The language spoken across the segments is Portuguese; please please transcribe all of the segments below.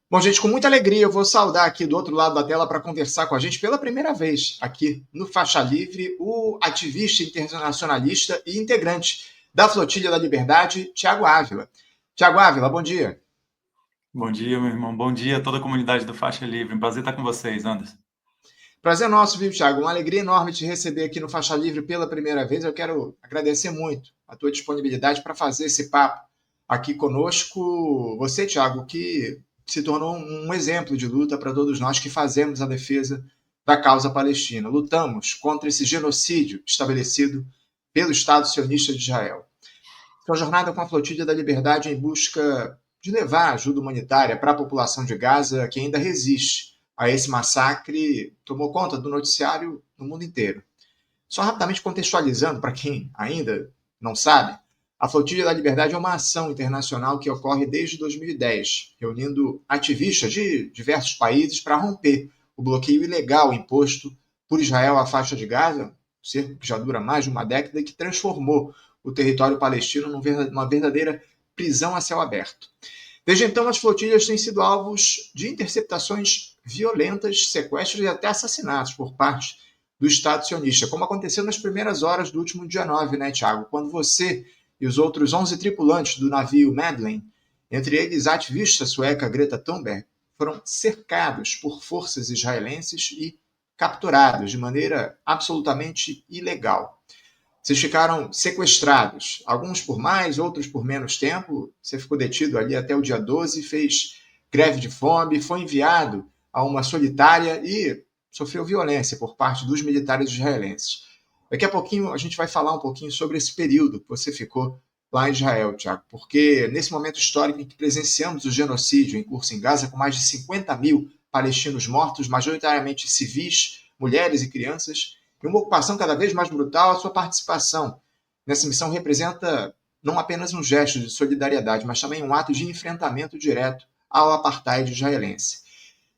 Bom, gente, com muita alegria, eu vou saudar aqui do outro lado da tela para conversar com a gente pela primeira vez aqui no Faixa Livre, o ativista internacionalista e integrante da Flotilha da Liberdade, Tiago Ávila. Tiago Ávila, bom dia. Bom dia, meu irmão. Bom dia a toda a comunidade do Faixa Livre. Um prazer estar com vocês, Anderson. Prazer nosso, viu, Tiago? Uma alegria enorme te receber aqui no Faixa Livre pela primeira vez. Eu quero agradecer muito a tua disponibilidade para fazer esse papo aqui conosco. Você, Tiago, que se tornou um exemplo de luta para todos nós que fazemos a defesa da causa palestina. Lutamos contra esse genocídio estabelecido pelo Estado sionista de Israel. Sua jornada com a Flotilha da Liberdade em busca de levar ajuda humanitária para a população de Gaza que ainda resiste a esse massacre tomou conta do noticiário no mundo inteiro. Só rapidamente contextualizando para quem ainda não sabe, a Flotilha da Liberdade é uma ação internacional que ocorre desde 2010, reunindo ativistas de diversos países para romper o bloqueio ilegal imposto por Israel à faixa de Gaza, cerco que já dura mais de uma década e que transformou o território palestino numa verdadeira prisão a céu aberto. Desde então, as flotilhas têm sido alvos de interceptações violentas, sequestros e até assassinatos por parte do Estado sionista, como aconteceu nas primeiras horas do último dia 9, né, Tiago? Quando você e os outros 11 tripulantes do navio Madeleine, entre eles a ativista sueca Greta Thunberg, foram cercados por forças israelenses e capturados de maneira absolutamente ilegal. Vocês ficaram sequestrados, alguns por mais, outros por menos tempo. Você ficou detido ali até o dia 12, fez greve de fome, foi enviado a uma solitária e sofreu violência por parte dos militares israelenses. Daqui a pouquinho a gente vai falar um pouquinho sobre esse período que você ficou lá em Israel, Tiago, porque nesse momento histórico em que presenciamos o genocídio em curso em Gaza, com mais de 50 mil palestinos mortos, majoritariamente civis, mulheres e crianças, e uma ocupação cada vez mais brutal, a sua participação nessa missão representa não apenas um gesto de solidariedade, mas também um ato de enfrentamento direto ao apartheid israelense.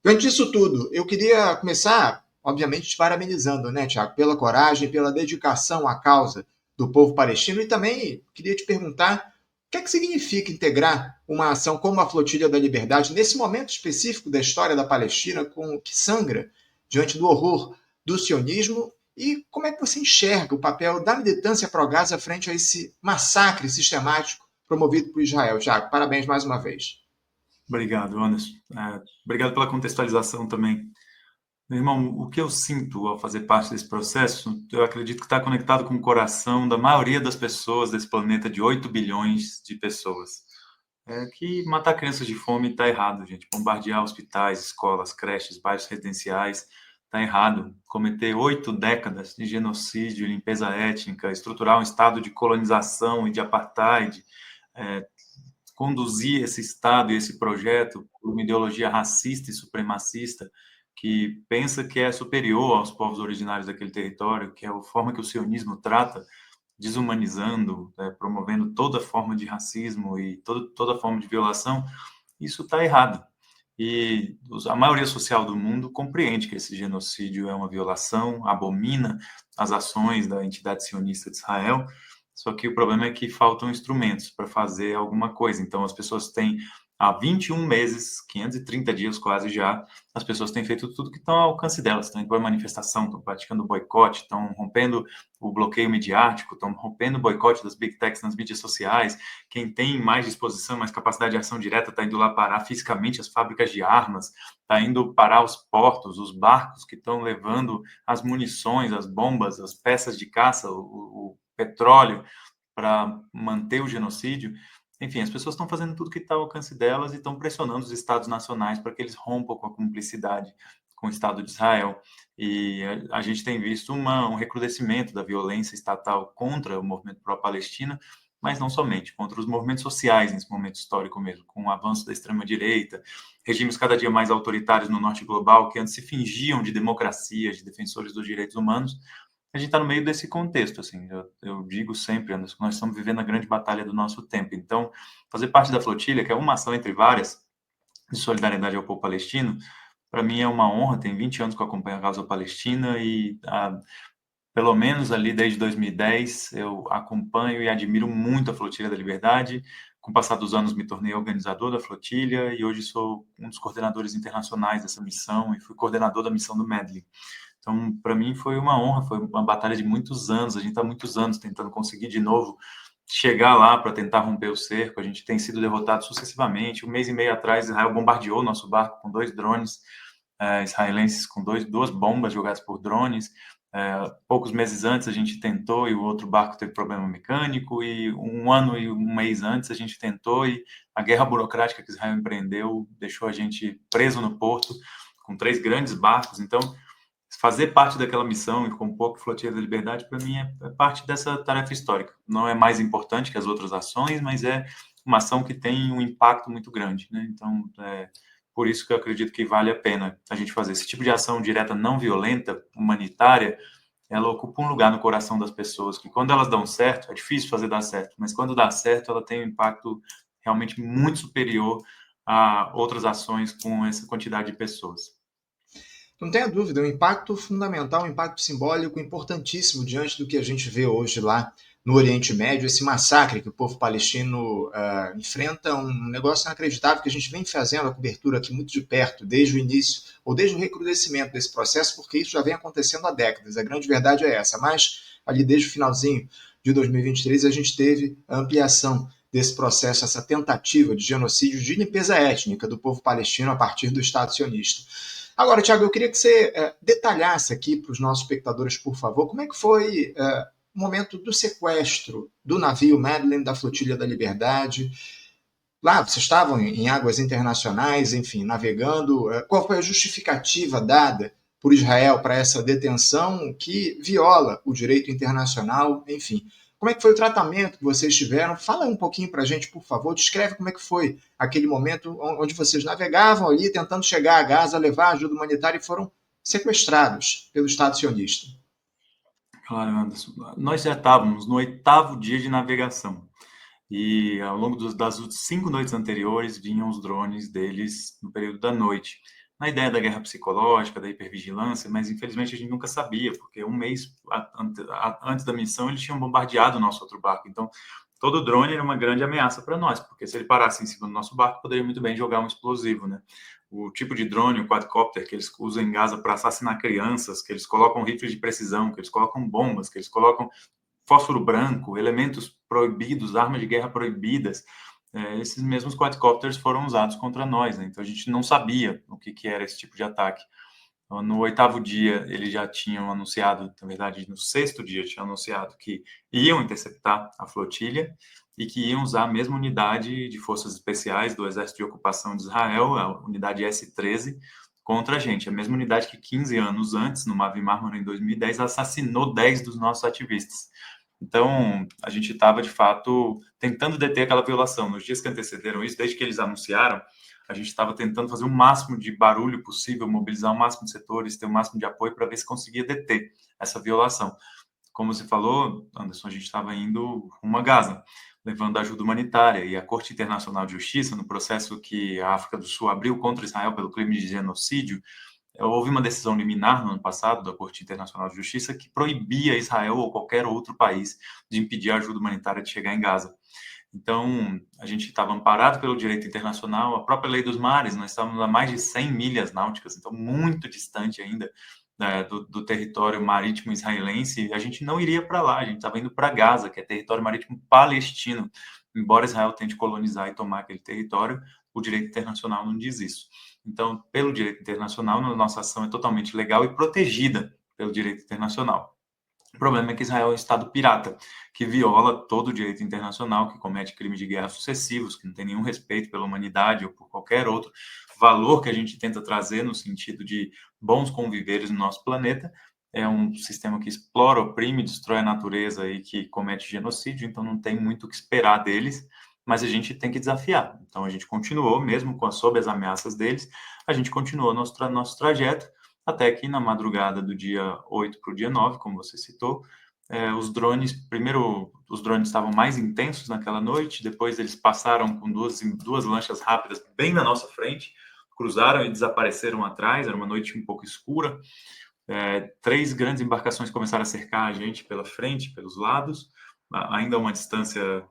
Diante disso tudo, eu queria começar, obviamente, te parabenizando, né, Tiago, pela coragem, pela dedicação à causa do povo palestino e também queria te perguntar o que é que significa integrar uma ação como a Flotilha da Liberdade nesse momento específico da história da Palestina, com que sangra diante do horror do sionismo e como é que você enxerga o papel da militância pró-Gaza frente a esse massacre sistemático promovido por Israel? Tiago, parabéns mais uma vez. Obrigado, Anderson. Obrigado pela contextualização também. Meu irmão, o que eu sinto ao fazer parte desse processo, eu acredito que está conectado com o coração da maioria das pessoas desse planeta de 8 bilhões de pessoas. É que matar crianças de fome está errado, gente. Bombardear hospitais, escolas, creches, bairros residenciais está errado. Cometer 8 décadas de genocídio, limpeza étnica, estruturar um estado de colonização e de apartheid, é, conduzir esse Estado e esse projeto por uma ideologia racista e supremacista que pensa que é superior aos povos originários daquele território, que é a forma que o sionismo trata, desumanizando, promovendo toda forma de racismo e toda forma de violação, isso está errado. E a maioria social do mundo compreende que esse genocídio é uma violação, abomina as ações da entidade sionista de Israel, só que o problema é que faltam instrumentos para fazer alguma coisa. Então, as pessoas têm, há 21 meses, 530 dias quase já, as pessoas têm feito tudo que estão ao alcance delas. Estão indo para manifestação, estão praticando boicote, estão rompendo o bloqueio midiático, estão rompendo o boicote das big techs nas mídias sociais. Quem tem mais disposição, mais capacidade de ação direta, está indo lá parar fisicamente as fábricas de armas, está indo parar os portos, os barcos que estão levando as munições, as bombas, as peças de caça, o petróleo para manter o genocídio. Enfim, as pessoas estão fazendo tudo que está ao alcance delas e estão pressionando os estados nacionais para que eles rompam com a cumplicidade com o Estado de Israel. E a gente tem visto um recrudescimento da violência estatal contra o movimento pró-Palestina, mas não somente, contra os movimentos sociais nesse momento histórico mesmo, com o avanço da extrema-direita, regimes cada dia mais autoritários no norte global, que antes se fingiam de democracias, de defensores dos direitos humanos. A gente está no meio desse contexto, assim, eu digo sempre, Anderson, que nós estamos vivendo a grande batalha do nosso tempo. Então, fazer parte da flotilha, que é uma ação entre várias, de solidariedade ao povo palestino, para mim é uma honra. Tem 20 anos que eu acompanho a causa palestina e, pelo menos ali desde 2010, eu acompanho e admiro muito a Flotilha da Liberdade, Com o passar dos anos, me tornei organizador da flotilha e hoje sou um dos coordenadores internacionais dessa missão e fui coordenador da missão do Medley. Então, para mim, foi uma honra, foi uma batalha de muitos anos. A gente está muitos anos tentando conseguir de novo chegar lá para tentar romper o cerco. A gente tem sido derrotado sucessivamente. Um mês e meio atrás, Israel bombardeou nosso barco com 2 drones israelenses, com duas bombas jogadas por drones. Poucos meses antes a gente tentou e o outro barco teve problema mecânico, e um ano e um mês antes a gente tentou e a guerra burocrática que Israel empreendeu deixou a gente preso no porto com 3 grandes barcos. Então, fazer parte daquela missão e compor a Flotilha da Liberdade, para mim, é parte dessa tarefa histórica. Não é mais importante que as outras ações, mas é uma ação que tem um impacto muito grande, né? Então, por isso que eu acredito que vale a pena a gente fazer esse tipo de ação direta não violenta, humanitária. Ela ocupa um lugar no coração das pessoas, que quando elas dão certo, é difícil fazer dar certo, mas quando dá certo, ela tem um impacto realmente muito superior a outras ações com essa quantidade de pessoas. Não tenha dúvida, um impacto fundamental, um impacto simbólico importantíssimo diante do que a gente vê hoje lá no Oriente Médio, esse massacre que o povo palestino enfrenta, um negócio inacreditável que a gente vem fazendo a cobertura aqui muito de perto, desde o início, ou desde o recrudescimento desse processo, porque isso já vem acontecendo há décadas, a grande verdade é essa, mas ali desde o finalzinho de 2023 a gente teve a ampliação desse processo, essa tentativa de genocídio, de limpeza étnica do povo palestino a partir do Estado sionista. Agora, Tiago, eu queria que você detalhasse aqui para os nossos espectadores, por favor, como é que foi o momento do sequestro do navio Madeleine da Flotilha da Liberdade. Lá, vocês estavam em águas internacionais, enfim, navegando. Qual foi a justificativa dada por Israel para essa detenção que viola o direito internacional, enfim. Como é que foi o tratamento que vocês tiveram? Fala um pouquinho para a gente, por favor. Descreve como é que foi aquele momento onde vocês navegavam ali, tentando chegar a Gaza, levar ajuda humanitária e foram sequestrados pelo Estado sionista. Claro, Anderson. Nós já estávamos no 8º dia de navegação. E ao longo das 5 noites anteriores vinham os drones deles no período da noite. Na ideia da guerra psicológica, da hipervigilância, mas infelizmente a gente nunca sabia, porque um mês antes da missão eles tinham bombardeado o nosso outro barco. Então, todo drone era uma grande ameaça para nós, porque se ele parasse em cima do nosso barco, poderia muito bem jogar um explosivo, né? O tipo de drone, o quadcopter, que eles usam em Gaza para assassinar crianças, que eles colocam rifles de precisão, que eles colocam bombas, que eles colocam fósforo branco, elementos proibidos, armas de guerra proibidas, esses mesmos quadcopters foram usados contra nós, né? Então a gente não sabia o que era esse tipo de ataque. Então, no 8º dia, eles já tinham anunciado, na verdade, no 6º dia, tinham anunciado que iam interceptar a flotilha e que iam usar a mesma unidade de forças especiais do Exército de Ocupação de Israel, a unidade S-13, contra a gente. A mesma unidade que 15 anos antes, no Mavi Marmara, em 2010, assassinou 10 dos nossos ativistas. Então, a gente estava, de fato, tentando deter aquela violação. Nos dias que antecederam isso, desde que eles anunciaram, a gente estava tentando fazer o máximo de barulho possível, mobilizar o máximo de setores, ter o máximo de apoio para ver se conseguia deter essa violação. Como você falou, Anderson, a gente estava indo rumo a Gaza, levando ajuda humanitária, e a Corte Internacional de Justiça, no processo que a África do Sul abriu contra Israel pelo crime de genocídio, houve uma decisão liminar no ano passado da Corte Internacional de Justiça que proibia Israel ou qualquer outro país de impedir a ajuda humanitária de chegar em Gaza. Então, a gente estava amparado pelo direito internacional, a própria lei dos mares, nós estávamos a mais de 100 milhas náuticas, então muito distante ainda do território marítimo israelense, e a gente não iria para lá, a gente estava indo para Gaza, que é território marítimo palestino. Embora Israel tente colonizar e tomar aquele território, o direito internacional não diz isso. Então, pelo direito internacional, a nossa ação é totalmente legal e protegida pelo direito internacional. O problema é que Israel é um Estado pirata, que viola todo o direito internacional, que comete crimes de guerra sucessivos, que não tem nenhum respeito pela humanidade ou por qualquer outro valor que a gente tenta trazer no sentido de bons conviveres no nosso planeta. É um sistema que explora, oprime, destrói a natureza e que comete genocídio, então não tem muito o que esperar deles, mas a gente tem que desafiar. Então a gente continuou, mesmo sob as ameaças deles, a gente continuou nosso trajeto, até que na madrugada do dia 8 para o dia 9, como você citou, os drones, primeiro os drones estavam mais intensos naquela noite, depois eles passaram com duas lanchas rápidas bem na nossa frente, cruzaram e desapareceram atrás, era uma noite um pouco escura, 3 grandes embarcações começaram a cercar a gente pela frente, pelos lados, ainda a uma distância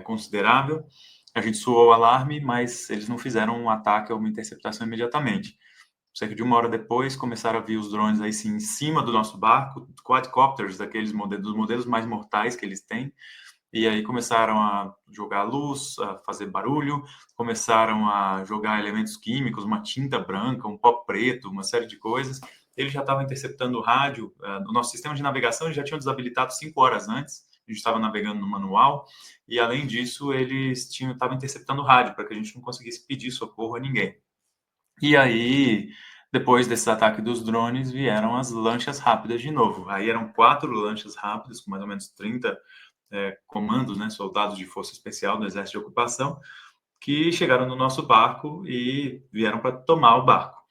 considerável, A gente soou o alarme, mas eles não fizeram um ataque ou uma interceptação imediatamente. Cerca de 1 hora depois, começaram a vir os drones aí sim, em cima do nosso barco, quadcopters, daqueles modelos, dos modelos mais mortais que eles têm, e aí começaram a jogar luz, a fazer barulho, começaram a jogar elementos químicos, uma tinta branca, um pó preto, uma série de coisas. Eles já estavam interceptando o rádio, o nosso sistema de navegação eles já tinham desabilitado 5 horas antes, a gente estava navegando no manual, e além disso eles estavam interceptando o rádio, para que a gente não conseguisse pedir socorro a ninguém. E aí, depois desse ataque dos drones, vieram as lanchas rápidas de novo. Aí eram 4 lanchas rápidas, com mais ou menos 30 comandos, né, soldados de força especial do exército de ocupação, que chegaram no nosso barco e vieram para tomar o barco.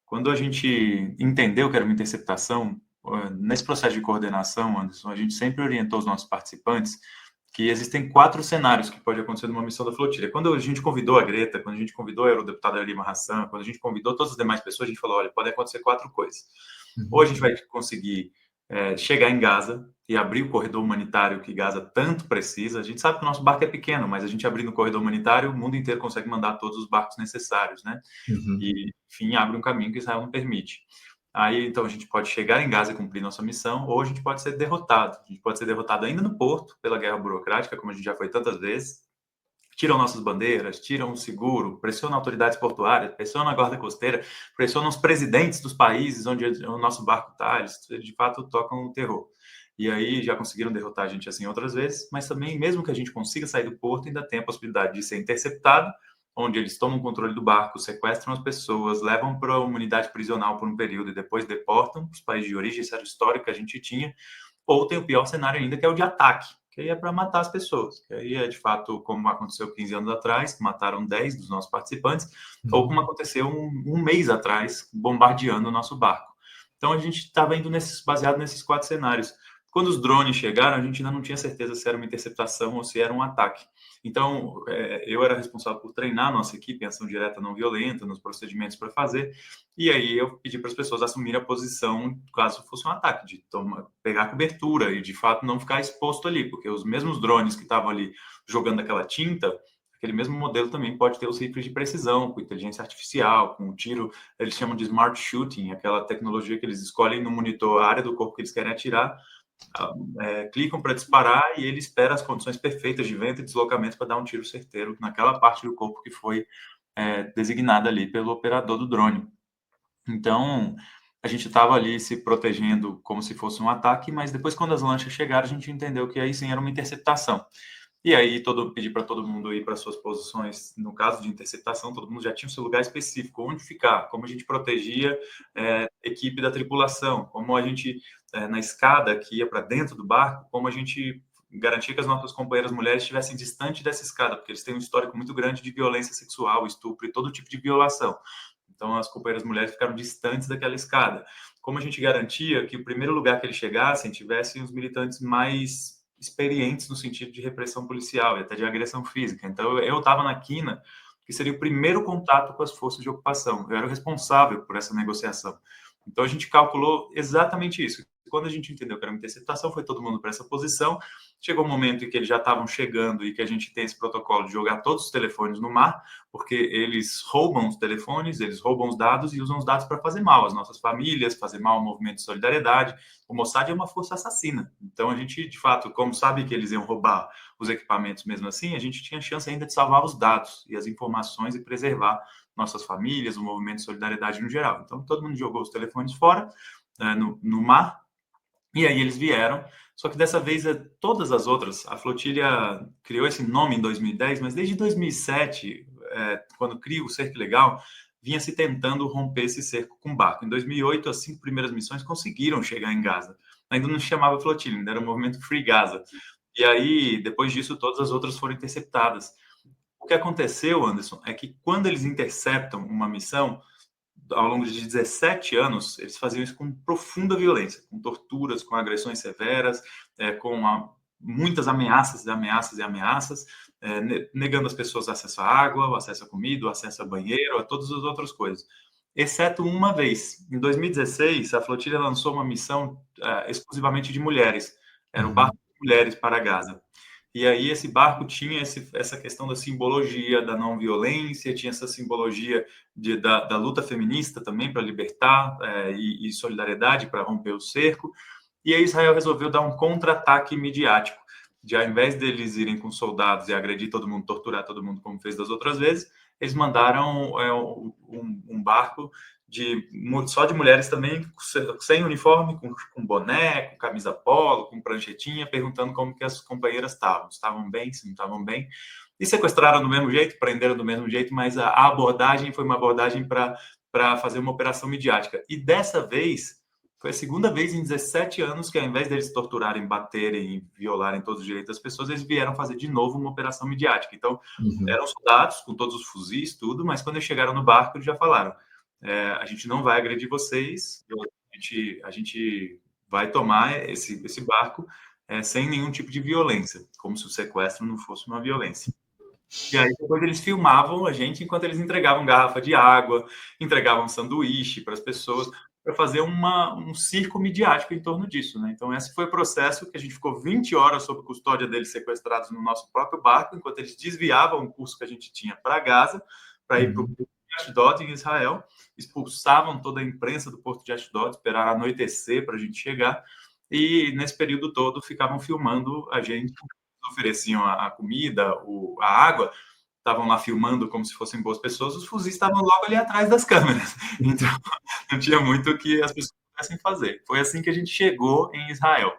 Quando a gente entendeu que era uma interceptação, nesse processo de coordenação, Anderson, a gente sempre orientou os nossos participantes que existem 4 cenários que pode acontecer numa missão da flotilha. Quando a gente convidou a Greta, quando a gente convidou a eurodeputado Lima Hassan, quando a gente convidou todas as demais pessoas, a gente falou, olha, podem acontecer 4 coisas. Ou a gente vai conseguir chegar em Gaza e abrir o corredor humanitário que Gaza tanto precisa. A gente sabe que o nosso barco é pequeno, mas a gente abrindo o corredor humanitário, o mundo inteiro consegue mandar todos os barcos necessários, né? E, enfim, abre um caminho que Israel não permite. Aí, então, a gente pode chegar em Gaza e cumprir nossa missão, ou a gente pode ser derrotado. A gente pode ser derrotado ainda no porto, pela guerra burocrática, como a gente já foi tantas vezes. Tiram nossas bandeiras, tiram o seguro, pressionam autoridades portuárias, pressionam a guarda costeira, pressionam os presidentes dos países onde o nosso barco está. Eles, de fato, tocam o terror. E aí já conseguiram derrotar a gente assim outras vezes, mas também, mesmo que a gente consiga sair do porto, ainda tem a possibilidade de ser interceptado, onde eles tomam o controle do barco, sequestram as pessoas, levam para uma unidade prisional por um período e depois deportam para os países de origem. Isso era o histórico que a gente tinha. Ou tem o pior cenário ainda, que é o de ataque, que aí é para matar as pessoas. Que aí é, de fato, como aconteceu 15 anos atrás, que mataram 10 dos nossos participantes, ou como aconteceu um mês atrás, bombardeando o nosso barco. Então, a gente estava indo baseado nesses 4 cenários. Quando os drones chegaram, a gente ainda não tinha certeza se era uma interceptação ou se era um ataque. Então, eu era responsável por treinar a nossa equipe em ação direta não violenta, nos procedimentos para fazer, e aí eu pedi para as pessoas assumirem a posição caso fosse um ataque, de pegar cobertura e, de fato, não ficar exposto ali, porque os mesmos drones que estavam ali jogando aquela tinta, aquele mesmo modelo também pode ter os rifles de precisão, com inteligência artificial, com o tiro, eles chamam de smart shooting, aquela tecnologia que eles escolhem no monitor a área do corpo que eles querem atirar, clicam para disparar e ele espera as condições perfeitas de vento e deslocamento para dar um tiro certeiro naquela parte do corpo que foi designada ali pelo operador do drone. Então, a gente estava ali se protegendo como se fosse um ataque, mas depois, quando as lanchas chegaram, a gente entendeu que aí sim era uma interceptação. E aí, pedi para todo mundo ir para suas posições. No caso de interceptação, todo mundo já tinha o seu lugar específico, onde ficar, como a gente protegia a equipe da tripulação, como a gente, na escada que ia para dentro do barco, como a gente garantia que as nossas companheiras mulheres estivessem distante dessa escada, porque eles têm um histórico muito grande de violência sexual, estupro e todo tipo de violação. Então, as companheiras mulheres ficaram distantes daquela escada. Como a gente garantia que o primeiro lugar que eles chegassem tivessem os militantes mais experientes no sentido de repressão policial e até de agressão física. Então, eu estava na quina, que seria o primeiro contato com as forças de ocupação. Eu era o responsável por essa negociação. Então, a gente calculou exatamente isso. Quando a gente entendeu que era uma interceptação, foi todo mundo para essa posição. Chegou um momento em que eles já estavam chegando e que a gente tem esse protocolo de jogar todos os telefones no mar, porque eles roubam os telefones, eles roubam os dados e usam os dados para fazer mal às nossas famílias, fazer mal ao movimento de solidariedade. O Mossad é uma força assassina. Então, a gente, de fato, como sabe que eles iam roubar os equipamentos mesmo assim, a gente tinha chance ainda de salvar os dados e as informações e preservar nossas famílias, o movimento de solidariedade no geral. Então, todo mundo jogou os telefones fora, no mar, e aí eles vieram, só que dessa vez todas as outras, a flotilha criou esse nome em 2010, mas desde 2007, quando cria o cerco legal, vinha se tentando romper esse cerco com barco. Em 2008, as 5 primeiras missões conseguiram chegar em Gaza. Ainda não se chamava flotilha, ainda era o movimento Free Gaza. E aí, depois disso, todas as outras foram interceptadas. O que aconteceu, Anderson, é que quando eles interceptam uma missão, ao longo de 17 anos, eles faziam isso com profunda violência, com torturas, com agressões severas, muitas ameaças, ameaças e ameaças, negando às pessoas acesso à água, acesso à comida, acesso a banheiro, a todas as outras coisas. Exceto uma vez. Em 2016, a flotilha lançou uma missão exclusivamente de mulheres. Era o barco de mulheres para Gaza. E aí esse barco tinha essa questão da simbologia da não violência, tinha essa simbologia da luta feminista também para libertar e solidariedade para romper o cerco. E aí Israel resolveu dar um contra-ataque midiático. De ao invés deles irem com soldados e agredir todo mundo, torturar todo mundo como fez das outras vezes, eles mandaram um barco só de mulheres também, sem uniforme, com boné, com camisa polo, com pranchetinha, perguntando como que as companheiras estavam. Estavam bem, se não estavam bem. E sequestraram do mesmo jeito, prenderam do mesmo jeito, mas a abordagem foi uma abordagem para fazer uma operação midiática. E dessa vez, foi a segunda vez em 17 anos que, ao invés deles torturarem, baterem e violarem todos os direitos das pessoas, eles vieram fazer de novo uma operação midiática. Então, eram soldados com todos os fuzis, tudo, mas quando eles chegaram no barco, eles já falaram: a gente não vai agredir vocês, a gente vai tomar esse barco sem nenhum tipo de violência, como se o sequestro não fosse uma violência. E aí depois eles filmavam a gente enquanto eles entregavam garrafa de água, entregavam sanduíche para as pessoas, para fazer um circo midiático em torno disso, né? Então esse foi o processo que a gente ficou 20 horas sob custódia deles sequestrados no nosso próprio barco, enquanto eles desviavam o curso que a gente tinha para Gaza, para ir para o porto de Ashdod, em Israel, expulsavam toda a imprensa do porto de Ashdod, esperaram anoitecer para a gente chegar, e nesse período todo ficavam filmando a gente, ofereciam a comida, a água, estavam lá filmando como se fossem boas pessoas, os fuzis estavam logo ali atrás das câmeras. Então, não tinha muito o que as pessoas pudessem fazer. Foi assim que a gente chegou em Israel.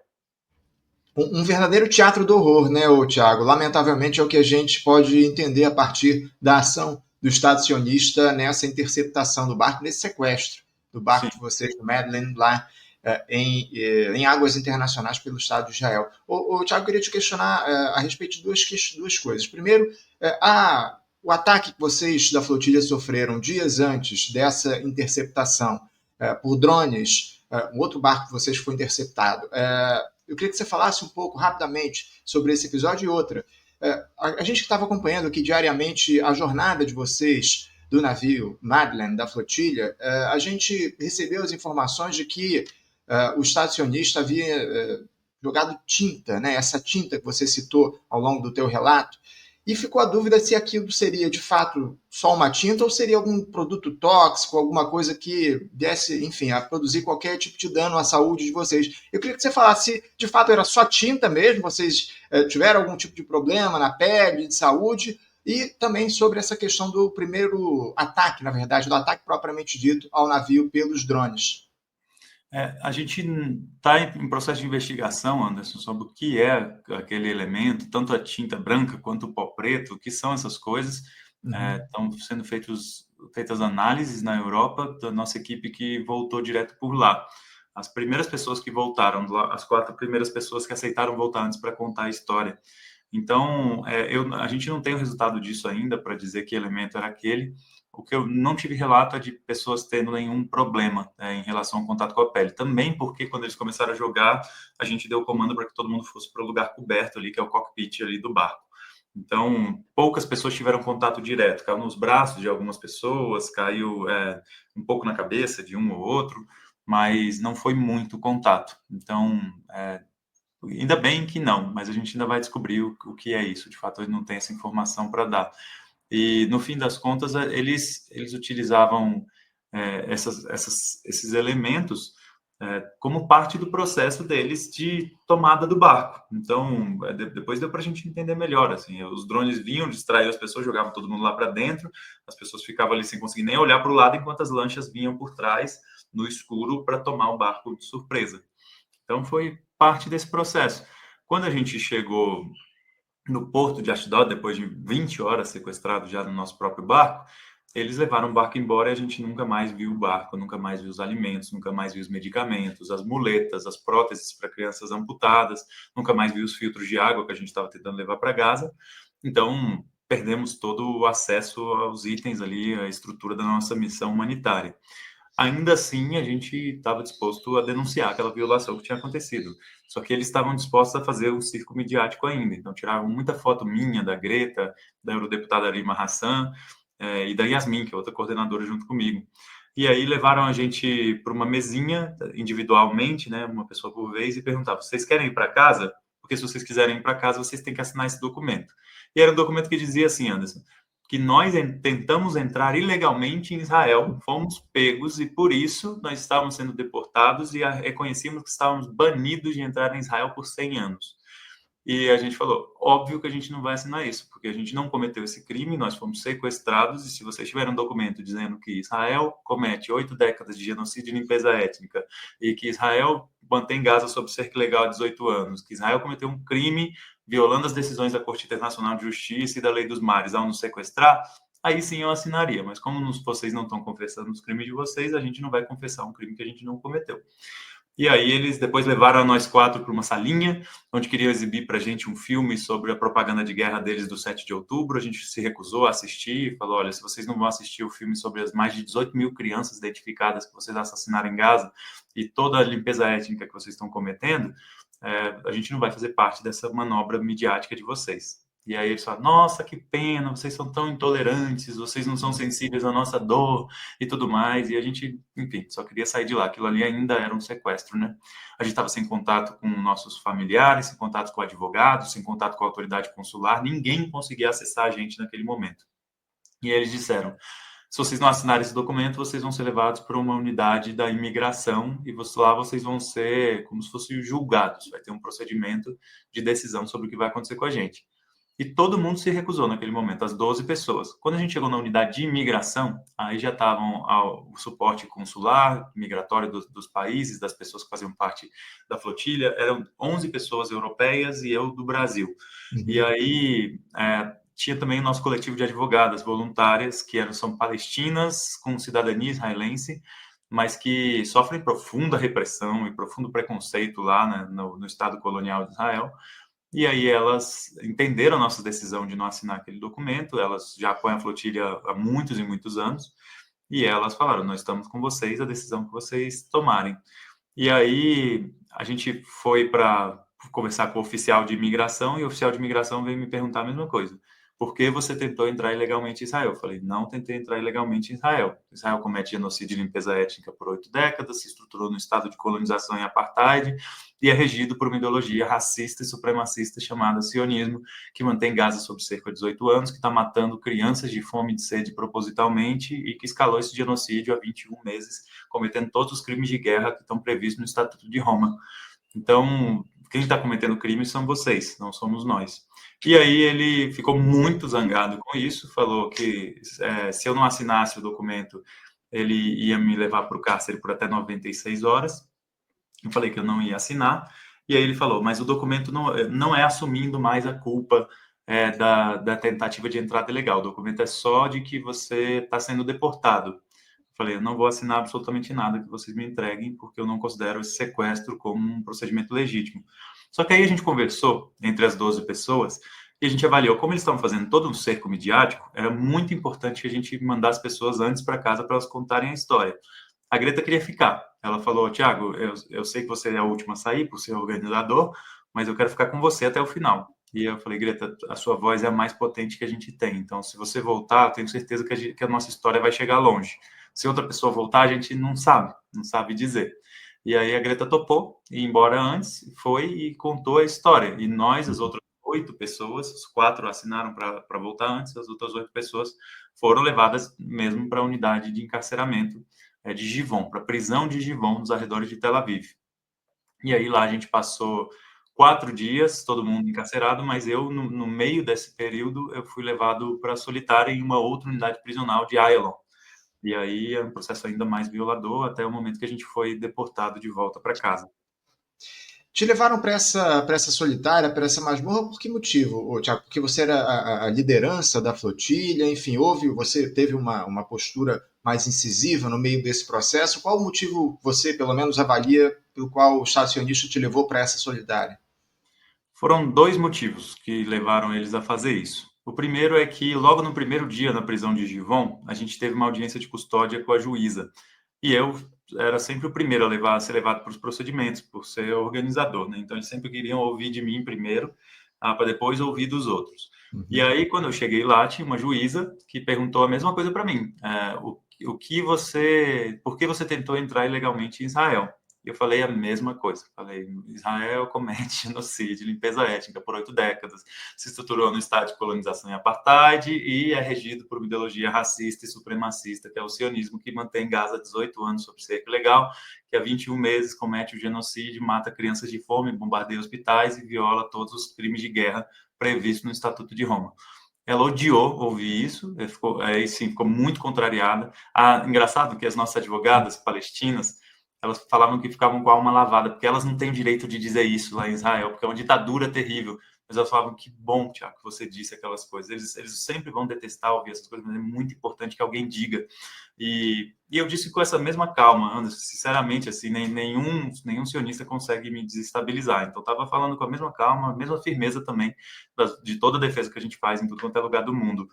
Um verdadeiro teatro do horror, né, ô Tiago? Lamentavelmente é o que a gente pode entender a partir da ação do Estado sionista nessa interceptação do barco, nesse sequestro do barco Sim. de vocês, do Madeleine, lá em águas internacionais pelo Estado de Israel. Tiago, eu queria te questionar a respeito de duas coisas. Primeiro, o ataque que vocês da flotilha sofreram dias antes dessa interceptação por drones, um outro barco que vocês foi interceptado. Eu queria que você falasse um pouco rapidamente sobre esse episódio e outra. A gente que estava acompanhando aqui diariamente a jornada de vocês do navio Madeleine, da flotilha, a gente recebeu as informações de que o Estado sionista havia jogado tinta, né? Essa tinta que você citou ao longo do teu relato, e ficou a dúvida se aquilo seria de fato só uma tinta ou seria algum produto tóxico, alguma coisa que desse, enfim, a produzir qualquer tipo de dano à saúde de vocês. Eu queria que você falasse se de fato era só tinta mesmo, vocês tiveram algum tipo de problema na pele, de saúde, e também sobre essa questão do primeiro ataque, na verdade, do ataque propriamente dito ao navio pelos drones. A gente está em processo de investigação, Anderson, sobre o que é aquele elemento, tanto a tinta branca quanto o pó preto, o que são essas coisas. Estão sendo feitas análises na Europa da nossa equipe que voltou direto por lá. As primeiras pessoas que voltaram, as 4 primeiras pessoas que aceitaram voltar antes para contar a história. Então, a gente não tem o resultado disso ainda para dizer que elemento era aquele. O que eu não tive relato é de pessoas tendo nenhum problema em relação ao contato com a pele. Também porque quando eles começaram a jogar, a gente deu o comando para que todo mundo fosse para o lugar coberto ali, que é o cockpit ali do barco. Então, poucas pessoas tiveram contato direto. Caiu nos braços de algumas pessoas, caiu um pouco na cabeça de um ou outro, mas não foi muito contato. Então, ainda bem que não, mas a gente ainda vai descobrir o que é isso. De fato, ele não tem essa informação para dar. E, no fim das contas, eles utilizavam esses elementos como parte do processo deles de tomada do barco. Então, depois deu para a gente entender melhor. Assim, os drones vinham distrair as pessoas, jogavam todo mundo lá para dentro, as pessoas ficavam ali sem conseguir nem olhar para o lado, enquanto as lanchas vinham por trás, no escuro, para tomar o barco de surpresa. Então, foi parte desse processo. Quando a gente chegou no porto de Ashdod, depois de 20 horas sequestrado já no nosso próprio barco, eles levaram o barco embora e a gente nunca mais viu o barco, nunca mais viu os alimentos, nunca mais viu os medicamentos, as muletas, as próteses para crianças amputadas, nunca mais viu os filtros de água que a gente estava tentando levar para Gaza. Então, perdemos todo o acesso aos itens ali, a estrutura da nossa missão humanitária. Ainda assim, a gente estava disposto a denunciar aquela violação que tinha acontecido. Só que eles estavam dispostos a fazer um circo midiático ainda. Então, tiraram muita foto minha, da Greta, da eurodeputada Rima Hassan e da Yasmin, que é outra coordenadora junto comigo. E aí levaram a gente para uma mesinha individualmente, né, uma pessoa por vez, e perguntavam: vocês querem ir para casa? porque se vocês quiserem ir para casa, vocês têm que assinar esse documento. E era um documento que dizia assim, Anderson, que nós tentamos entrar ilegalmente em Israel, fomos pegos e por isso nós estávamos sendo deportados e reconhecíamos que estávamos banidos de entrar em Israel por 100 anos. E a gente falou, óbvio que a gente não vai assinar isso, porque a gente não cometeu esse crime, nós fomos sequestrados, e se vocês tiverem um documento dizendo que Israel comete 8 décadas de genocídio e limpeza étnica, e que Israel mantém Gaza sob cerco legal há 18 anos, que Israel cometeu um crime violando as decisões da Corte Internacional de Justiça e da Lei dos Mares ao nos sequestrar, aí sim eu assinaria. Mas como vocês não estão confessando os crimes de vocês, a gente não vai confessar um crime que a gente não cometeu. E aí eles depois levaram nós 4 para uma salinha, onde queriam exibir para a gente um filme sobre a propaganda de guerra deles do 7 de outubro. A gente se recusou a assistir e falou, olha, se vocês não vão assistir o filme sobre as mais de 18 mil crianças identificadas que vocês assassinaram em Gaza e toda a limpeza étnica que vocês estão cometendo, a gente não vai fazer parte dessa manobra midiática de vocês. E aí eles falam, nossa, que pena, vocês são tão intolerantes, vocês não são sensíveis à nossa dor e tudo mais. E a gente, enfim, só queria sair de lá. Aquilo ali ainda era um sequestro, né? A gente estava sem contato com nossos familiares, sem contato com advogados, sem contato com a autoridade consular. Ninguém conseguia acessar a gente naquele momento. E aí eles disseram, se vocês não assinarem esse documento, vocês vão ser levados para uma unidade da imigração e lá vocês vão ser como se fossem julgados. Vai ter um procedimento de decisão sobre o que vai acontecer com a gente. E todo mundo se recusou naquele momento, as 12 pessoas. Quando a gente chegou na unidade de imigração, aí já estavam o suporte consular, migratório dos países, das pessoas que faziam parte da flotilha, eram 11 pessoas europeias e eu do Brasil. Uhum. E aí tinha também o nosso coletivo de advogadas voluntárias, que são palestinas com cidadania israelense, mas que sofrem profunda repressão e profundo preconceito lá, né, no Estado colonial de Israel. E aí elas entenderam a nossa decisão de não assinar aquele documento, elas já apoiam a flotilha há muitos e muitos anos, e elas falaram, nós estamos com vocês, a decisão que vocês tomarem. E aí a gente foi para conversar com o oficial de imigração, e o oficial de imigração veio me perguntar a mesma coisa. Por que você tentou entrar ilegalmente em Israel? Eu falei, não tentei entrar ilegalmente em Israel. Israel comete genocídio e limpeza étnica por 8 décadas, se estruturou no estado de colonização e apartheid, e é regido por uma ideologia racista e supremacista chamada sionismo, que mantém Gaza sob cerco há 18 anos, que está matando crianças de fome e de sede propositalmente e que escalou esse genocídio há 21 meses, cometendo todos os crimes de guerra que estão previstos no Estatuto de Roma. Então, quem está cometendo crimes são vocês, não somos nós. E aí ele ficou muito zangado com isso, falou que se eu não assinasse o documento, ele ia me levar para o cárcere por até 96 horas. Eu falei que eu não ia assinar, e aí ele falou, mas o documento não é assumindo mais a culpa da tentativa de entrada ilegal, o documento é só de que você está sendo deportado. Eu falei, eu não vou assinar absolutamente nada que vocês me entreguem, porque eu não considero esse sequestro como um procedimento legítimo. Só que aí a gente conversou entre as 12 pessoas, e a gente avaliou como eles estavam fazendo todo um cerco midiático, era muito importante que a gente mandasse pessoas antes para casa para elas contarem a história. A Greta queria ficar. Ela falou, Thiago, eu sei que você é a última a sair por ser organizador, mas eu quero ficar com você até o final. E eu falei, Greta, a sua voz é a mais potente que a gente tem. Então, se você voltar, eu tenho certeza que a nossa história vai chegar longe. Se outra pessoa voltar, a gente não sabe dizer. E aí a Greta topou, ir embora antes, foi e contou a história. E nós, as outras 8 pessoas, os 4 assinaram para voltar antes, as outras 8 pessoas foram levadas mesmo para a unidade de encarceramento de Givon, para a prisão de Givon, nos arredores de Tel Aviv. E aí lá a gente passou 4 dias, todo mundo encarcerado, mas eu, no meio desse período, eu fui levado para Solitária em uma outra unidade prisional de Ayalon. E aí é um processo ainda mais violador, até o momento que a gente foi deportado de volta para casa. Te levaram para essa solitária, para essa masmorra, por que motivo, Thiago? Porque você era a liderança da flotilha, enfim, você teve uma postura mais incisiva no meio desse processo. Qual o motivo você, pelo menos, avalia pelo qual o Estado sionista te levou para essa solitária? Foram 2 motivos que levaram eles a fazer isso. O primeiro é que, logo no primeiro dia na prisão de Givon, a gente teve uma audiência de custódia com a juíza. E eu era sempre o primeiro a ser levado para os procedimentos, por ser organizador, né? Então, eles sempre queriam ouvir de mim primeiro, para depois ouvir dos outros. Uhum. E aí, quando eu cheguei lá, tinha uma juíza que perguntou a mesma coisa para mim. Por que você tentou entrar ilegalmente em Israel? E eu falei a mesma coisa. Falei, Israel comete genocídio, limpeza étnica por 8 décadas, se estruturou no estado de colonização e apartheid e é regido por uma ideologia racista e supremacista, que é o sionismo, que mantém Gaza há 18 anos sob cerco legal, que há 21 meses comete o genocídio, mata crianças de fome, bombardeia hospitais e viola todos os crimes de guerra previstos no Estatuto de Roma. Ela odiou ouvir isso, ficou muito contrariada. Engraçado que as nossas advogadas palestinas, elas falavam que ficavam com a alma lavada, porque elas não têm o direito de dizer isso lá em Israel, porque é uma ditadura terrível. Mas elas falavam, que bom, Tiago, que você disse aquelas coisas. Eles sempre vão detestar ouvir essas coisas, mas é muito importante que alguém diga. E eu disse com essa mesma calma, Anderson, sinceramente, assim, nenhum sionista consegue me desestabilizar. Então, estava falando com a mesma calma, a mesma firmeza também, de toda a defesa que a gente faz em tudo quanto é lugar do mundo.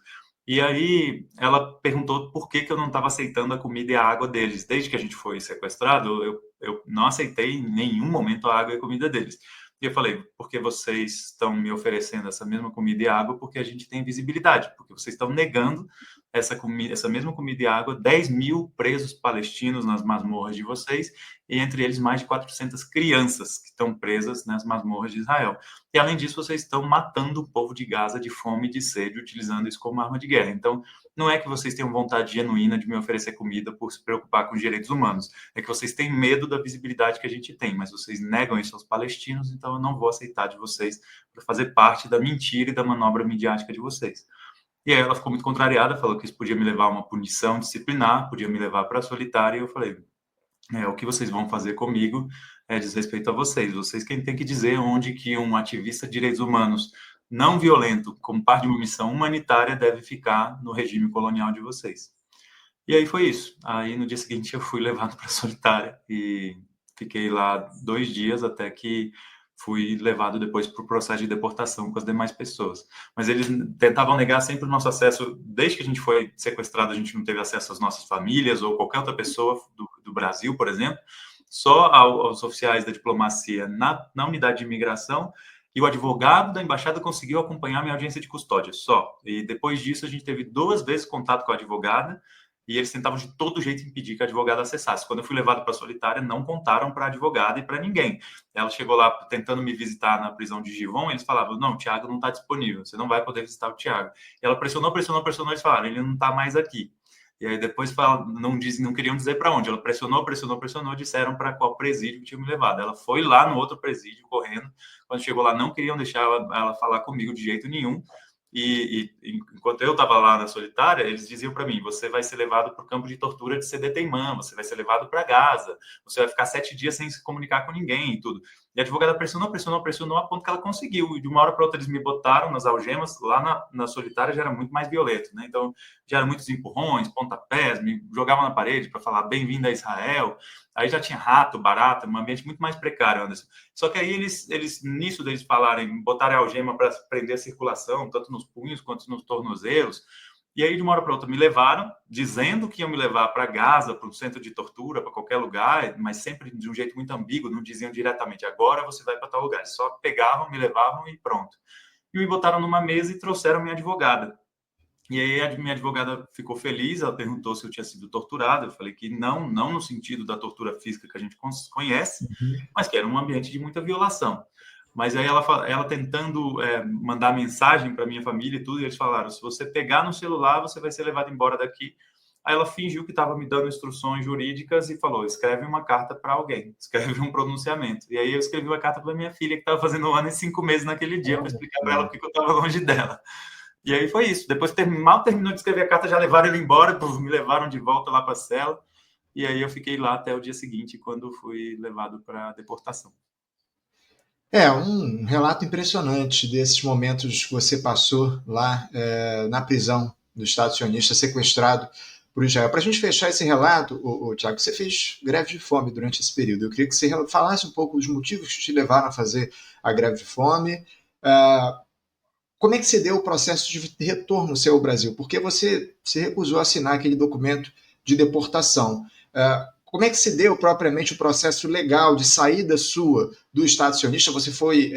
E aí ela perguntou por que eu não estava aceitando a comida e a água deles. Desde que a gente foi sequestrado, eu não aceitei em nenhum momento a água e a comida deles. E eu falei, porque vocês estão me oferecendo essa mesma comida e água porque a gente tem visibilidade, porque vocês estão negando essa mesma comida e água, 10 mil presos palestinos nas masmorras de vocês, e entre eles mais de 400 crianças que estão presas nas masmorras de Israel. E, além disso, vocês estão matando o povo de Gaza de fome e de sede, utilizando isso como arma de guerra. Então, não é que vocês tenham vontade genuína de me oferecer comida por se preocupar com os direitos humanos. É que vocês têm medo da visibilidade que a gente tem, mas vocês negam isso aos palestinos, então eu não vou aceitar de vocês para fazer parte da mentira e da manobra midiática de vocês. E aí ela ficou muito contrariada, falou que isso podia me levar a uma punição disciplinar, podia me levar para a solitária, e eu falei, o que vocês vão fazer comigo diz respeito a vocês. Vocês quem tem que dizer onde que um ativista de direitos humanos não violento, como parte de uma missão humanitária, deve ficar no regime colonial de vocês. E aí foi isso. Aí no dia seguinte eu fui levado para a solitária e fiquei lá 2 dias até que fui levado depois para o processo de deportação com as demais pessoas. Mas eles tentavam negar sempre o nosso acesso. Desde que a gente foi sequestrado, a gente não teve acesso às nossas famílias ou qualquer outra pessoa do Brasil, por exemplo, só aos oficiais da diplomacia na unidade de imigração, e o advogado da embaixada conseguiu acompanhar minha audiência de custódia, só. E depois disso a gente teve 2 vezes contato com a advogada, e eles tentavam de todo jeito impedir que a advogada acessasse. Quando eu fui levado para a solitária, não contaram para a advogada e para ninguém. Ela chegou lá tentando me visitar na prisão de Givon, eles falavam, não, o Tiago não está disponível, você não vai poder visitar o Tiago. E ela pressionou, eles falaram, ele não está mais aqui. E aí depois não queriam dizer para onde. Ela pressionou, disseram para qual presídio que tinha me levado. Ela foi lá no outro presídio, correndo. Quando chegou lá, não queriam deixar ela falar comigo de jeito nenhum. E enquanto eu estava lá na solitária, eles diziam para mim, você vai ser levado para o campo de tortura de Sedeteimã, você vai ser levado para Gaza, você vai ficar 7 dias sem se comunicar com ninguém e tudo. E a advogada pressionou a ponto que ela conseguiu. E de uma hora para outra eles me botaram nas algemas. Lá na solitária já era muito mais violento, né? Então já eram muitos empurrões, pontapés, me jogavam na parede para falar bem-vindo a Israel. Aí já tinha rato, barata, um ambiente muito mais precário, Anderson. Só que aí nisso deles falarem, botarem a algema para prender a circulação, tanto nos punhos quanto nos tornozelos. E aí, de uma hora para outra, me levaram, dizendo que iam me levar para Gaza, para um centro de tortura, para qualquer lugar, mas sempre de um jeito muito ambíguo, não diziam diretamente, agora você vai para tal lugar. Eles só pegavam, me levavam e pronto. E me botaram numa mesa e trouxeram minha advogada. E aí a minha advogada ficou feliz, ela perguntou se eu tinha sido torturado. Eu falei que não no sentido da tortura física que a gente conhece, mas que era um ambiente de muita violação. Mas aí ela tentando mandar mensagem para minha família e tudo, e eles falaram, se você pegar no celular, você vai ser levado embora daqui. Aí ela fingiu que estava me dando instruções jurídicas e falou, escreve uma carta para alguém, escreve um pronunciamento. E aí eu escrevi uma carta para minha filha, que estava fazendo 1 ano e 5 meses naquele dia, para explicar para ela porque eu estava longe dela. E aí foi isso. Depois, mal terminou de escrever a carta, já levaram ele embora, me levaram de volta lá para a cela. E aí eu fiquei lá até o dia seguinte, quando fui levado para a deportação. Um relato impressionante desses momentos que você passou lá na prisão do Estado sionista, sequestrado por Israel. Para a gente fechar esse relato, Tiago, você fez greve de fome durante esse período. Eu queria que você falasse um pouco dos motivos que te levaram a fazer a greve de fome. Como é que se deu o processo de retorno seu ao Brasil? Porque você se recusou a assinar aquele documento de deportação. Como é que se deu propriamente o processo legal de saída sua do Estado sionista? Você foi,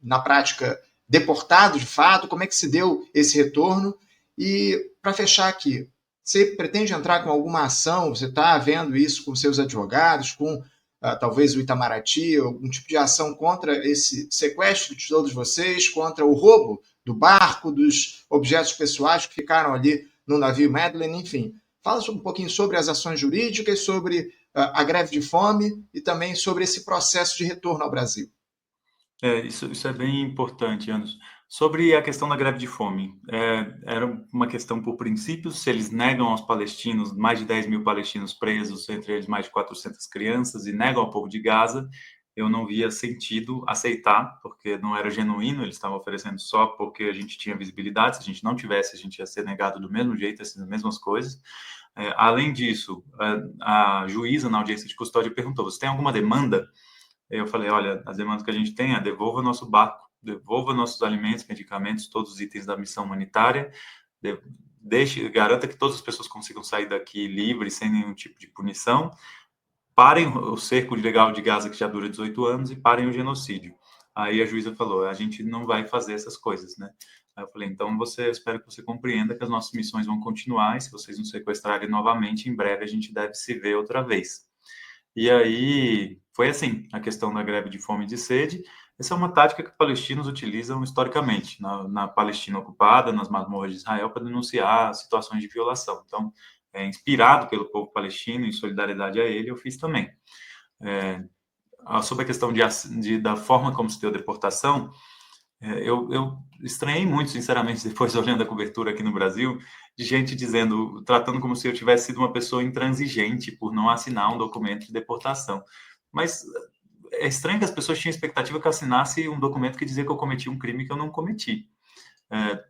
na prática, deportado de fato? Como é que se deu esse retorno? E, para fechar aqui, Você pretende entrar com alguma ação? Você está vendo isso com seus advogados, com talvez o Itamaraty, algum tipo de ação contra esse sequestro de todos vocês, contra o roubo do barco, dos objetos pessoais que ficaram ali no navio Madeleine, enfim. Fala um pouquinho sobre as ações jurídicas, sobre a greve de fome e também sobre esse processo de retorno ao Brasil. Isso é bem importante, Anderson. Sobre a questão da greve de fome, era uma questão por princípios, se eles negam aos palestinos, mais de 10 mil palestinos presos, entre eles mais de 400 crianças, e negam ao povo de Gaza, eu não via sentido aceitar, porque não era genuíno, eles estavam oferecendo só porque a gente tinha visibilidade, se a gente não tivesse, a gente ia ser negado do mesmo jeito, essas mesmas coisas. Além disso, a juíza na audiência de custódia perguntou, você tem alguma demanda? Eu falei, olha, as demandas que a gente tem é devolva nosso barco, devolva nossos alimentos, medicamentos, todos os itens da missão humanitária, garanta que todas as pessoas consigam sair daqui livres, sem nenhum tipo de punição, parem o cerco ilegal de Gaza, que já dura 18 anos, e parem o genocídio. Aí a juíza falou, a gente não vai fazer essas coisas, né? Aí eu falei, então eu espero que você compreenda que as nossas missões vão continuar, e se vocês nos sequestrarem novamente, em breve a gente deve se ver outra vez. E aí foi assim, a questão da greve de fome e de sede. Essa é uma tática que os palestinos utilizam historicamente na Palestina ocupada, nas masmorras de Israel, para denunciar situações de violação. Então, inspirado pelo povo palestino, em solidariedade a ele, eu fiz também. Sobre a questão da forma como se deu a deportação, eu estranhei muito, sinceramente, depois olhando a cobertura aqui no Brasil, de gente dizendo, tratando como se eu tivesse sido uma pessoa intransigente por não assinar um documento de deportação. Mas é estranho que as pessoas tinham expectativa que eu assinasse um documento que dizia que eu cometi um crime que eu não cometi.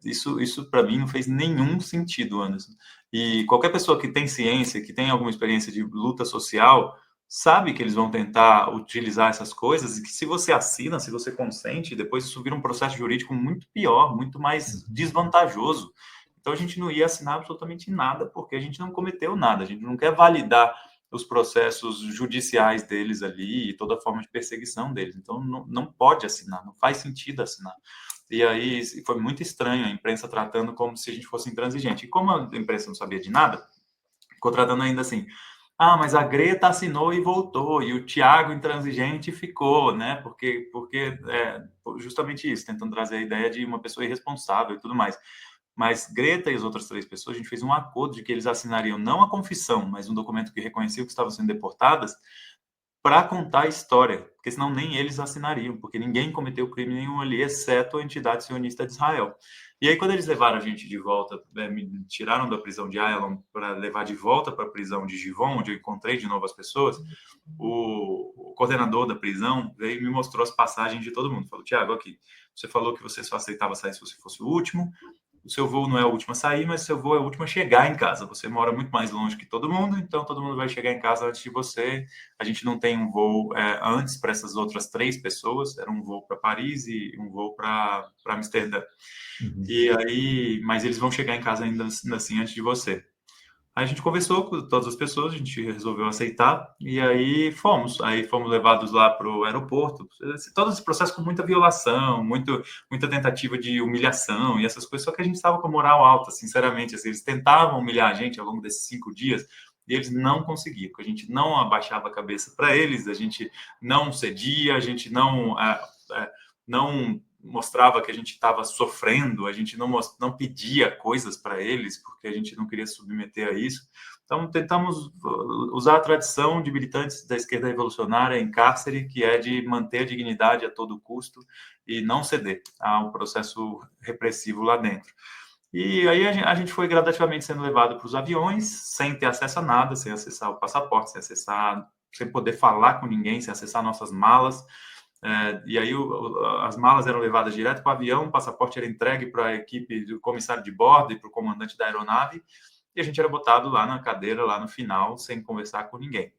Isso para mim não fez nenhum sentido, Anderson. E qualquer pessoa que tem ciência, que tem alguma experiência de luta social, sabe que eles vão tentar utilizar essas coisas e que se você assina, se você consente, depois isso vira um processo jurídico muito pior, muito mais desvantajoso. Então a gente não ia assinar absolutamente nada porque a gente não cometeu nada, a gente não quer validar os processos judiciais deles ali e toda a forma de perseguição deles. Então não pode assinar, não faz sentido assinar. E aí foi muito estranho a imprensa tratando como se a gente fosse intransigente. E como a imprensa não sabia de nada, ficou tratando ainda assim, mas a Greta assinou e voltou, e o Tiago intransigente ficou, né? Porque justamente isso, tentando trazer a ideia de uma pessoa irresponsável e tudo mais. Mas Greta e as outras 3 pessoas, a gente fez um acordo de que eles assinariam não a confissão, mas um documento que reconhecia que estavam sendo deportadas, para contar a história, porque senão nem eles assinariam, porque ninguém cometeu crime nenhum ali, exceto a entidade sionista de Israel. E aí, quando eles levaram a gente de volta, me tiraram da prisão de Ayalon para levar de volta para a prisão de Givon, onde eu encontrei de novo as pessoas, o coordenador da prisão veio e me mostrou as passagens de todo mundo. Falou, Tiago, aqui, você falou que você só aceitava sair se você fosse o último, o seu voo não é o último a sair, mas o seu voo é o último a chegar em casa. Você mora muito mais longe que todo mundo, então todo mundo vai chegar em casa antes de você. A gente não tem um voo antes para essas outras 3 pessoas, era um voo para Paris e um voo para Amsterdã. E aí, mas eles vão chegar em casa ainda assim antes de você. Aí a gente conversou com todas as pessoas, a gente resolveu aceitar, e aí fomos. Aí fomos levados lá para o aeroporto. Todo esse processo com muita violação, muita tentativa de humilhação e essas coisas, só que a gente estava com a moral alta, sinceramente. Assim, eles tentavam humilhar a gente ao longo desses 5 dias, e eles não conseguiam, porque a gente não abaixava a cabeça para eles, a gente não cedia, a gente não mostrava que a gente estava sofrendo, a gente não pedia coisas para eles, porque a gente não queria submeter a isso. Então, tentamos usar a tradição de militantes da esquerda revolucionária em cárcere, que é de manter a dignidade a todo custo e não ceder ao processo repressivo lá dentro. E aí a gente foi gradativamente sendo levado para os aviões, sem ter acesso a nada, sem acessar o passaporte, sem poder falar com ninguém, sem acessar nossas malas. E aí as malas eram levadas direto para o avião, o passaporte era entregue para a equipe do comissário de bordo e para o comandante da aeronave, e a gente era botado lá na cadeira, lá no final, sem conversar com ninguém.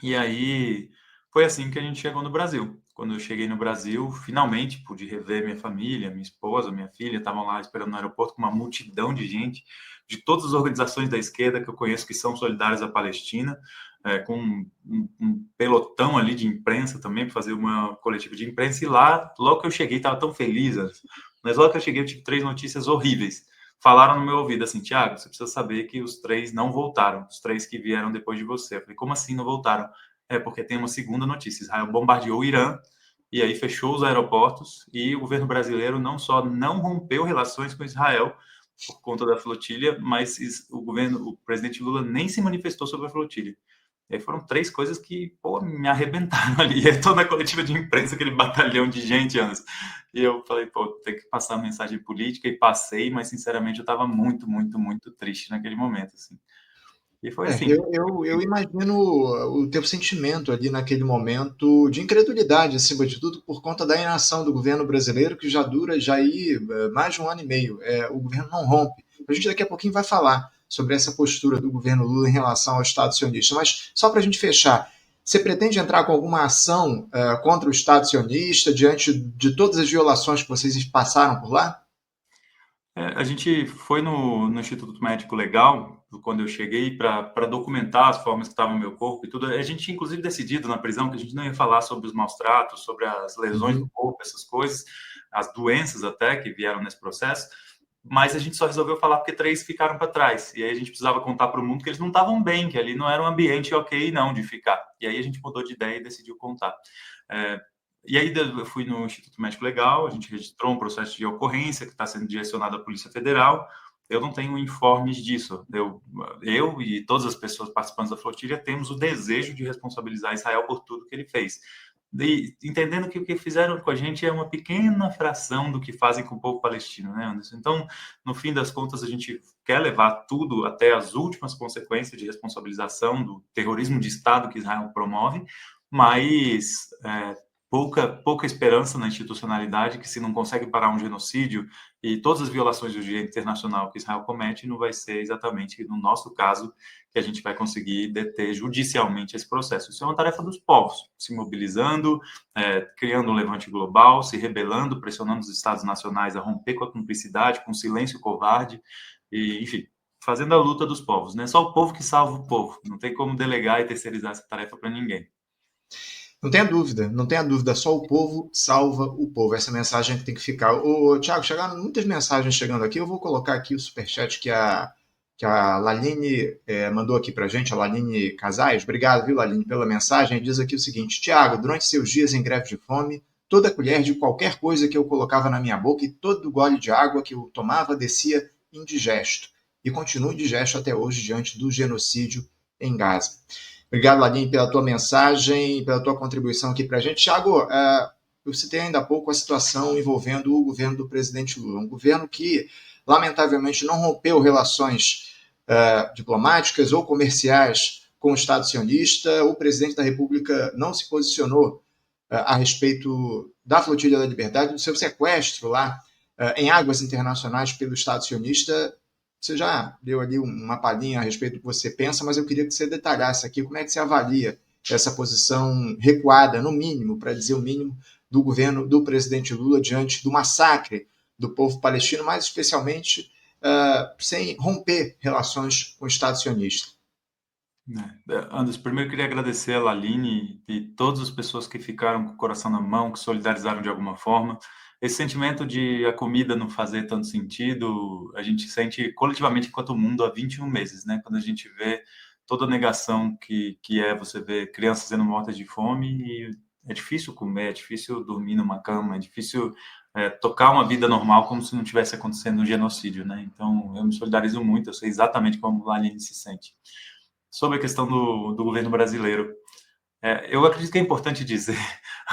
E aí foi assim que a gente chegou no Brasil. Quando eu cheguei no Brasil, finalmente pude rever minha família, minha esposa, minha filha, estavam lá esperando no aeroporto com uma multidão de gente, de todas as organizações da esquerda que eu conheço que são solidárias à Palestina, com um pelotão ali de imprensa também, para fazer uma coletiva de imprensa, e lá, logo que eu cheguei, estava tão feliz, mas logo que eu cheguei, eu tive 3 notícias horríveis. falaram no meu ouvido assim, Thiago, você precisa saber que os 3 não voltaram, os 3 que vieram depois de você. Eu falei, como assim não voltaram? É porque tem uma segunda notícia, Israel bombardeou o Irã, e aí fechou os aeroportos, e o governo brasileiro não só não rompeu relações com Israel por conta da flotilha, mas o presidente Lula nem se manifestou sobre a flotilha. E aí foram 3 coisas que, pô, me arrebentaram ali. Eu tô na coletiva de imprensa, aquele batalhão de gente, Anderson. E eu falei, pô, tem que passar a mensagem política, e passei, mas sinceramente eu estava muito, muito, muito triste naquele momento, assim. E foi assim. Eu imagino o teu sentimento ali naquele momento de incredulidade, acima de tudo, por conta da inação do governo brasileiro, que já dura já aí mais de um ano e meio. O governo não rompe. A gente daqui a pouquinho vai falar sobre essa postura do governo Lula em relação ao Estado sionista. Mas só para a gente fechar, você pretende entrar com alguma ação contra o Estado sionista diante de todas as violações que vocês passaram por lá? A gente foi no Instituto Médico Legal, quando eu cheguei, para documentar as formas que estavam no meu corpo e tudo. A gente tinha, inclusive, decidido na prisão que a gente não ia falar sobre os maus tratos, sobre as lesões do Uhum. corpo, essas coisas, as doenças até que vieram nesse processo, mas a gente só resolveu falar porque 3 ficaram para trás. E aí a gente precisava contar para o mundo que eles não estavam bem, que ali não era um ambiente ok, não, de ficar. E aí a gente mudou de ideia e decidiu contar. É, e aí eu fui no Instituto Médico Legal, a gente registrou um processo de ocorrência que está sendo direcionado à Polícia Federal. Eu não tenho informes disso. Eu e todas as pessoas participantes da flotilha temos o desejo de responsabilizar Israel por tudo que ele fez. E entendendo que o que fizeram com a gente é uma pequena fração do que fazem com o povo palestino, né, Anderson? Então, no fim das contas, a gente quer levar tudo até as últimas consequências de responsabilização do terrorismo de Estado que Israel promove, mas pouca esperança na institucionalidade, que se não consegue parar um genocídio e todas as violações do direito internacional que Israel comete, não vai ser exatamente no nosso caso que a gente vai conseguir deter judicialmente esse processo. Isso é uma tarefa dos povos, se mobilizando, criando um levante global, se rebelando, pressionando os estados nacionais a romper com a cumplicidade, com o silêncio covarde, e, enfim, fazendo a luta dos povos. Não é só o povo que salva o povo, não tem como delegar e terceirizar essa tarefa para ninguém. Não tenha dúvida, não tenha dúvida, só o povo salva o povo. Essa mensagem que tem que ficar. Ô, Thiago, chegaram muitas mensagens chegando aqui. Eu vou colocar aqui o superchat que a Laline mandou aqui pra gente, a Laline Casais. Obrigado, viu, Laline, pela mensagem. Diz aqui o seguinte: Thiago, durante seus dias em greve de fome, toda colher de qualquer coisa que eu colocava na minha boca e todo gole de água que eu tomava descia indigesto. E continua indigesto até hoje diante do genocídio em Gaza. Obrigado, Ladinho, pela tua mensagem, pela tua contribuição aqui para a gente. Tiago, eu citei ainda há pouco a situação envolvendo o governo do presidente Lula, um governo que, lamentavelmente, não rompeu relações diplomáticas ou comerciais com o Estado sionista. O presidente da República não se posicionou a respeito da Flotilha da Liberdade, do seu sequestro lá em águas internacionais pelo Estado sionista. Você já deu ali uma palhinha a respeito do que você pensa, mas eu queria que você detalhasse aqui como é que você avalia essa posição recuada, no mínimo, para dizer o mínimo, do governo do presidente Lula diante do massacre do povo palestino, mais especialmente sem romper relações com o Estado sionista. Anderson, primeiro eu queria agradecer a Laline e todas as pessoas que ficaram com o coração na mão, que solidarizaram de alguma forma. Esse sentimento de a comida não fazer tanto sentido, a gente sente coletivamente enquanto mundo há 21 meses, né? Quando a gente vê toda a negação que é você ver crianças sendo mortas de fome e é difícil comer, é difícil dormir numa cama, é difícil tocar uma vida normal como se não tivesse acontecendo um genocídio, né? Então, eu me solidarizo muito, eu sei exatamente como a Laline se sente. Sobre a questão do governo brasileiro, eu acredito que é importante dizer,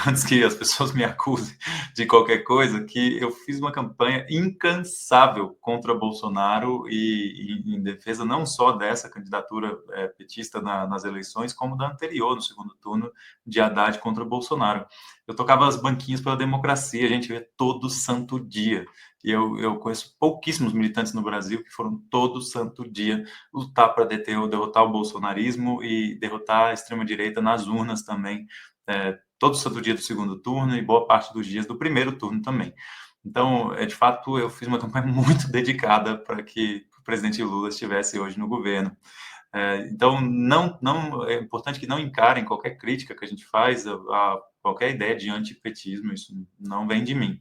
antes que as pessoas me acusem de qualquer coisa, que eu fiz uma campanha incansável contra Bolsonaro e em defesa não só dessa candidatura petista nas eleições, como da anterior, no segundo turno, de Haddad contra Bolsonaro. Eu tocava as banquinhas pela democracia, a gente vê todo santo dia. E eu conheço pouquíssimos militantes no Brasil que foram todo santo dia lutar para derrotar o bolsonarismo e derrotar a extrema-direita nas urnas também, todo santo dia do segundo turno e boa parte dos dias do primeiro turno também. Então, de fato, eu fiz uma campanha muito dedicada para que o presidente Lula estivesse hoje no governo. Então, não é importante que não encarem qualquer crítica que a gente faz a qualquer ideia de antipetismo, isso não vem de mim.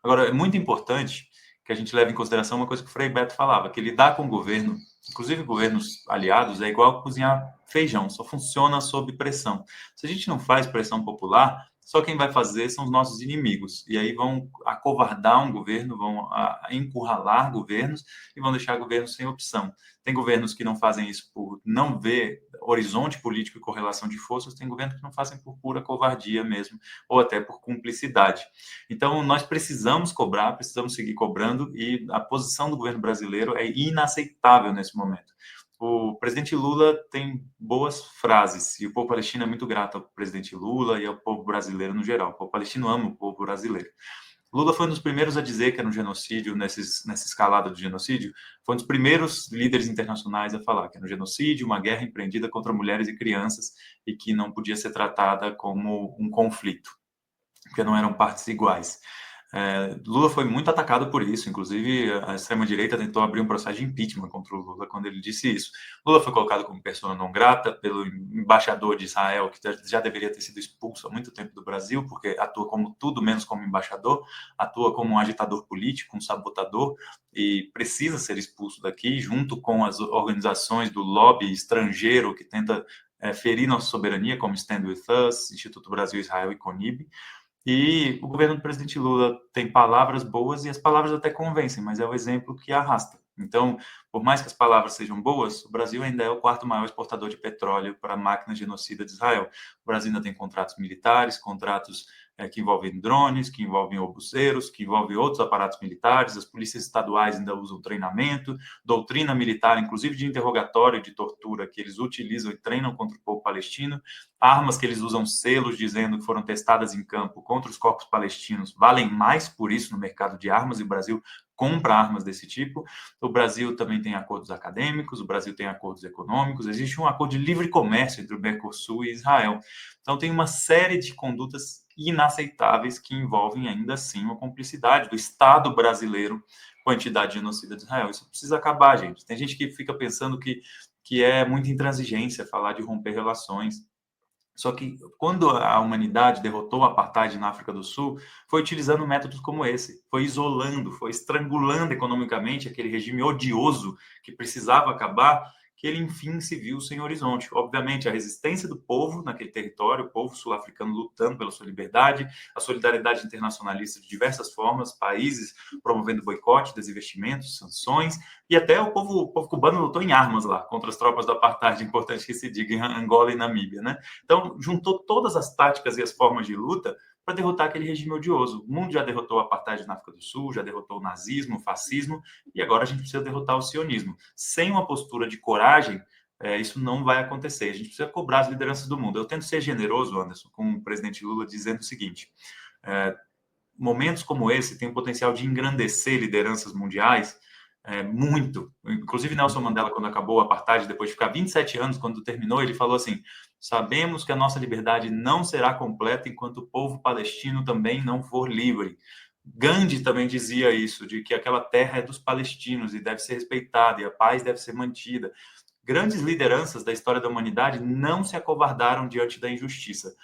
Agora, é muito importante que a gente leve em consideração uma coisa que o Frei Beto falava, que lidar com o governo, inclusive governos aliados, é igual cozinhar feijão, só funciona sob pressão. Se a gente não faz pressão popular, só quem vai fazer são os nossos inimigos. E aí vão acovardar um governo, vão encurralar governos e vão deixar governos sem opção. Tem governos que não fazem isso por não ver horizonte político e correlação de forças, tem governos que não fazem por pura covardia mesmo, ou até por cumplicidade. Então, nós precisamos cobrar, precisamos seguir cobrando, e a posição do governo brasileiro é inaceitável nesse momento. O presidente Lula tem boas frases, e o povo palestino é muito grato ao presidente Lula e ao povo brasileiro no geral. O povo palestino ama o povo brasileiro. Lula foi um dos primeiros a dizer que era um genocídio, nessa escalada do genocídio, foi um dos primeiros líderes internacionais a falar que era um genocídio, uma guerra empreendida contra mulheres e crianças, e que não podia ser tratada como um conflito, porque não eram partes iguais. Lula foi muito atacado por isso, inclusive a extrema-direita tentou abrir um processo de impeachment contra o Lula quando ele disse isso. Lula foi colocado como persona não grata pelo embaixador de Israel, que já deveria ter sido expulso há muito tempo do Brasil, porque atua como tudo menos como embaixador, atua como um agitador político, um sabotador, e precisa ser expulso daqui, junto com as organizações do lobby estrangeiro que tenta ferir nossa soberania, como Stand With Us, Instituto Brasil-Israel e CONIB. E o governo do presidente Lula tem palavras boas, e as palavras até convencem, mas é o exemplo que arrasta. Então, por mais que as palavras sejam boas, o Brasil ainda é o quarto maior exportador de petróleo para a máquina genocida de Israel. O Brasil ainda tem contratos militares, contratos que envolvem drones, que envolvem obuceiros, que envolvem outros aparatos militares. As polícias estaduais ainda usam treinamento, doutrina militar, inclusive de interrogatório, de tortura, que eles utilizam e treinam contra o povo palestino. Armas que eles usam selos dizendo que foram testadas em campo contra os corpos palestinos valem mais por isso no mercado de armas, e o Brasil compra armas desse tipo. O Brasil também tem acordos acadêmicos, o Brasil tem acordos econômicos, existe um acordo de livre comércio entre o Mercosul e Israel. Então tem uma série de condutas inaceitáveis que envolvem ainda assim uma cumplicidade do Estado brasileiro com a entidade genocida de Israel. Isso precisa acabar, gente. Tem gente que fica pensando que é muita intransigência falar de romper relações. Só que quando a humanidade derrotou o apartheid na África do Sul, foi utilizando métodos como esse, foi isolando, foi estrangulando economicamente aquele regime odioso que precisava acabar, que ele enfim se viu sem horizonte. Obviamente, a resistência do povo naquele território, o povo sul-africano lutando pela sua liberdade, a solidariedade internacionalista de diversas formas, países promovendo boicote, desinvestimentos, sanções, e até o povo cubano lutou em armas lá contra as tropas do apartheid, importante que se diga, em Angola e Namíbia, né? Então, juntou todas as táticas e as formas de luta para derrotar aquele regime odioso. O mundo já derrotou o apartheid na África do Sul, já derrotou o nazismo, o fascismo, e agora a gente precisa derrotar o sionismo. Sem uma postura de coragem, isso não vai acontecer. A gente precisa cobrar as lideranças do mundo. Eu tento ser generoso, Anderson, com o presidente Lula, dizendo o seguinte: momentos como esse têm o potencial de engrandecer lideranças mundiais muito. Inclusive, Nelson Mandela, quando acabou o apartheid, depois de ficar 27 anos, quando terminou, ele falou assim: sabemos que a nossa liberdade não será completa enquanto o povo palestino também não for livre. Gandhi também dizia isso, de que aquela terra é dos palestinos e deve ser respeitada, e a paz deve ser mantida. Grandes lideranças da história da humanidade não se acovardaram diante da injustiça.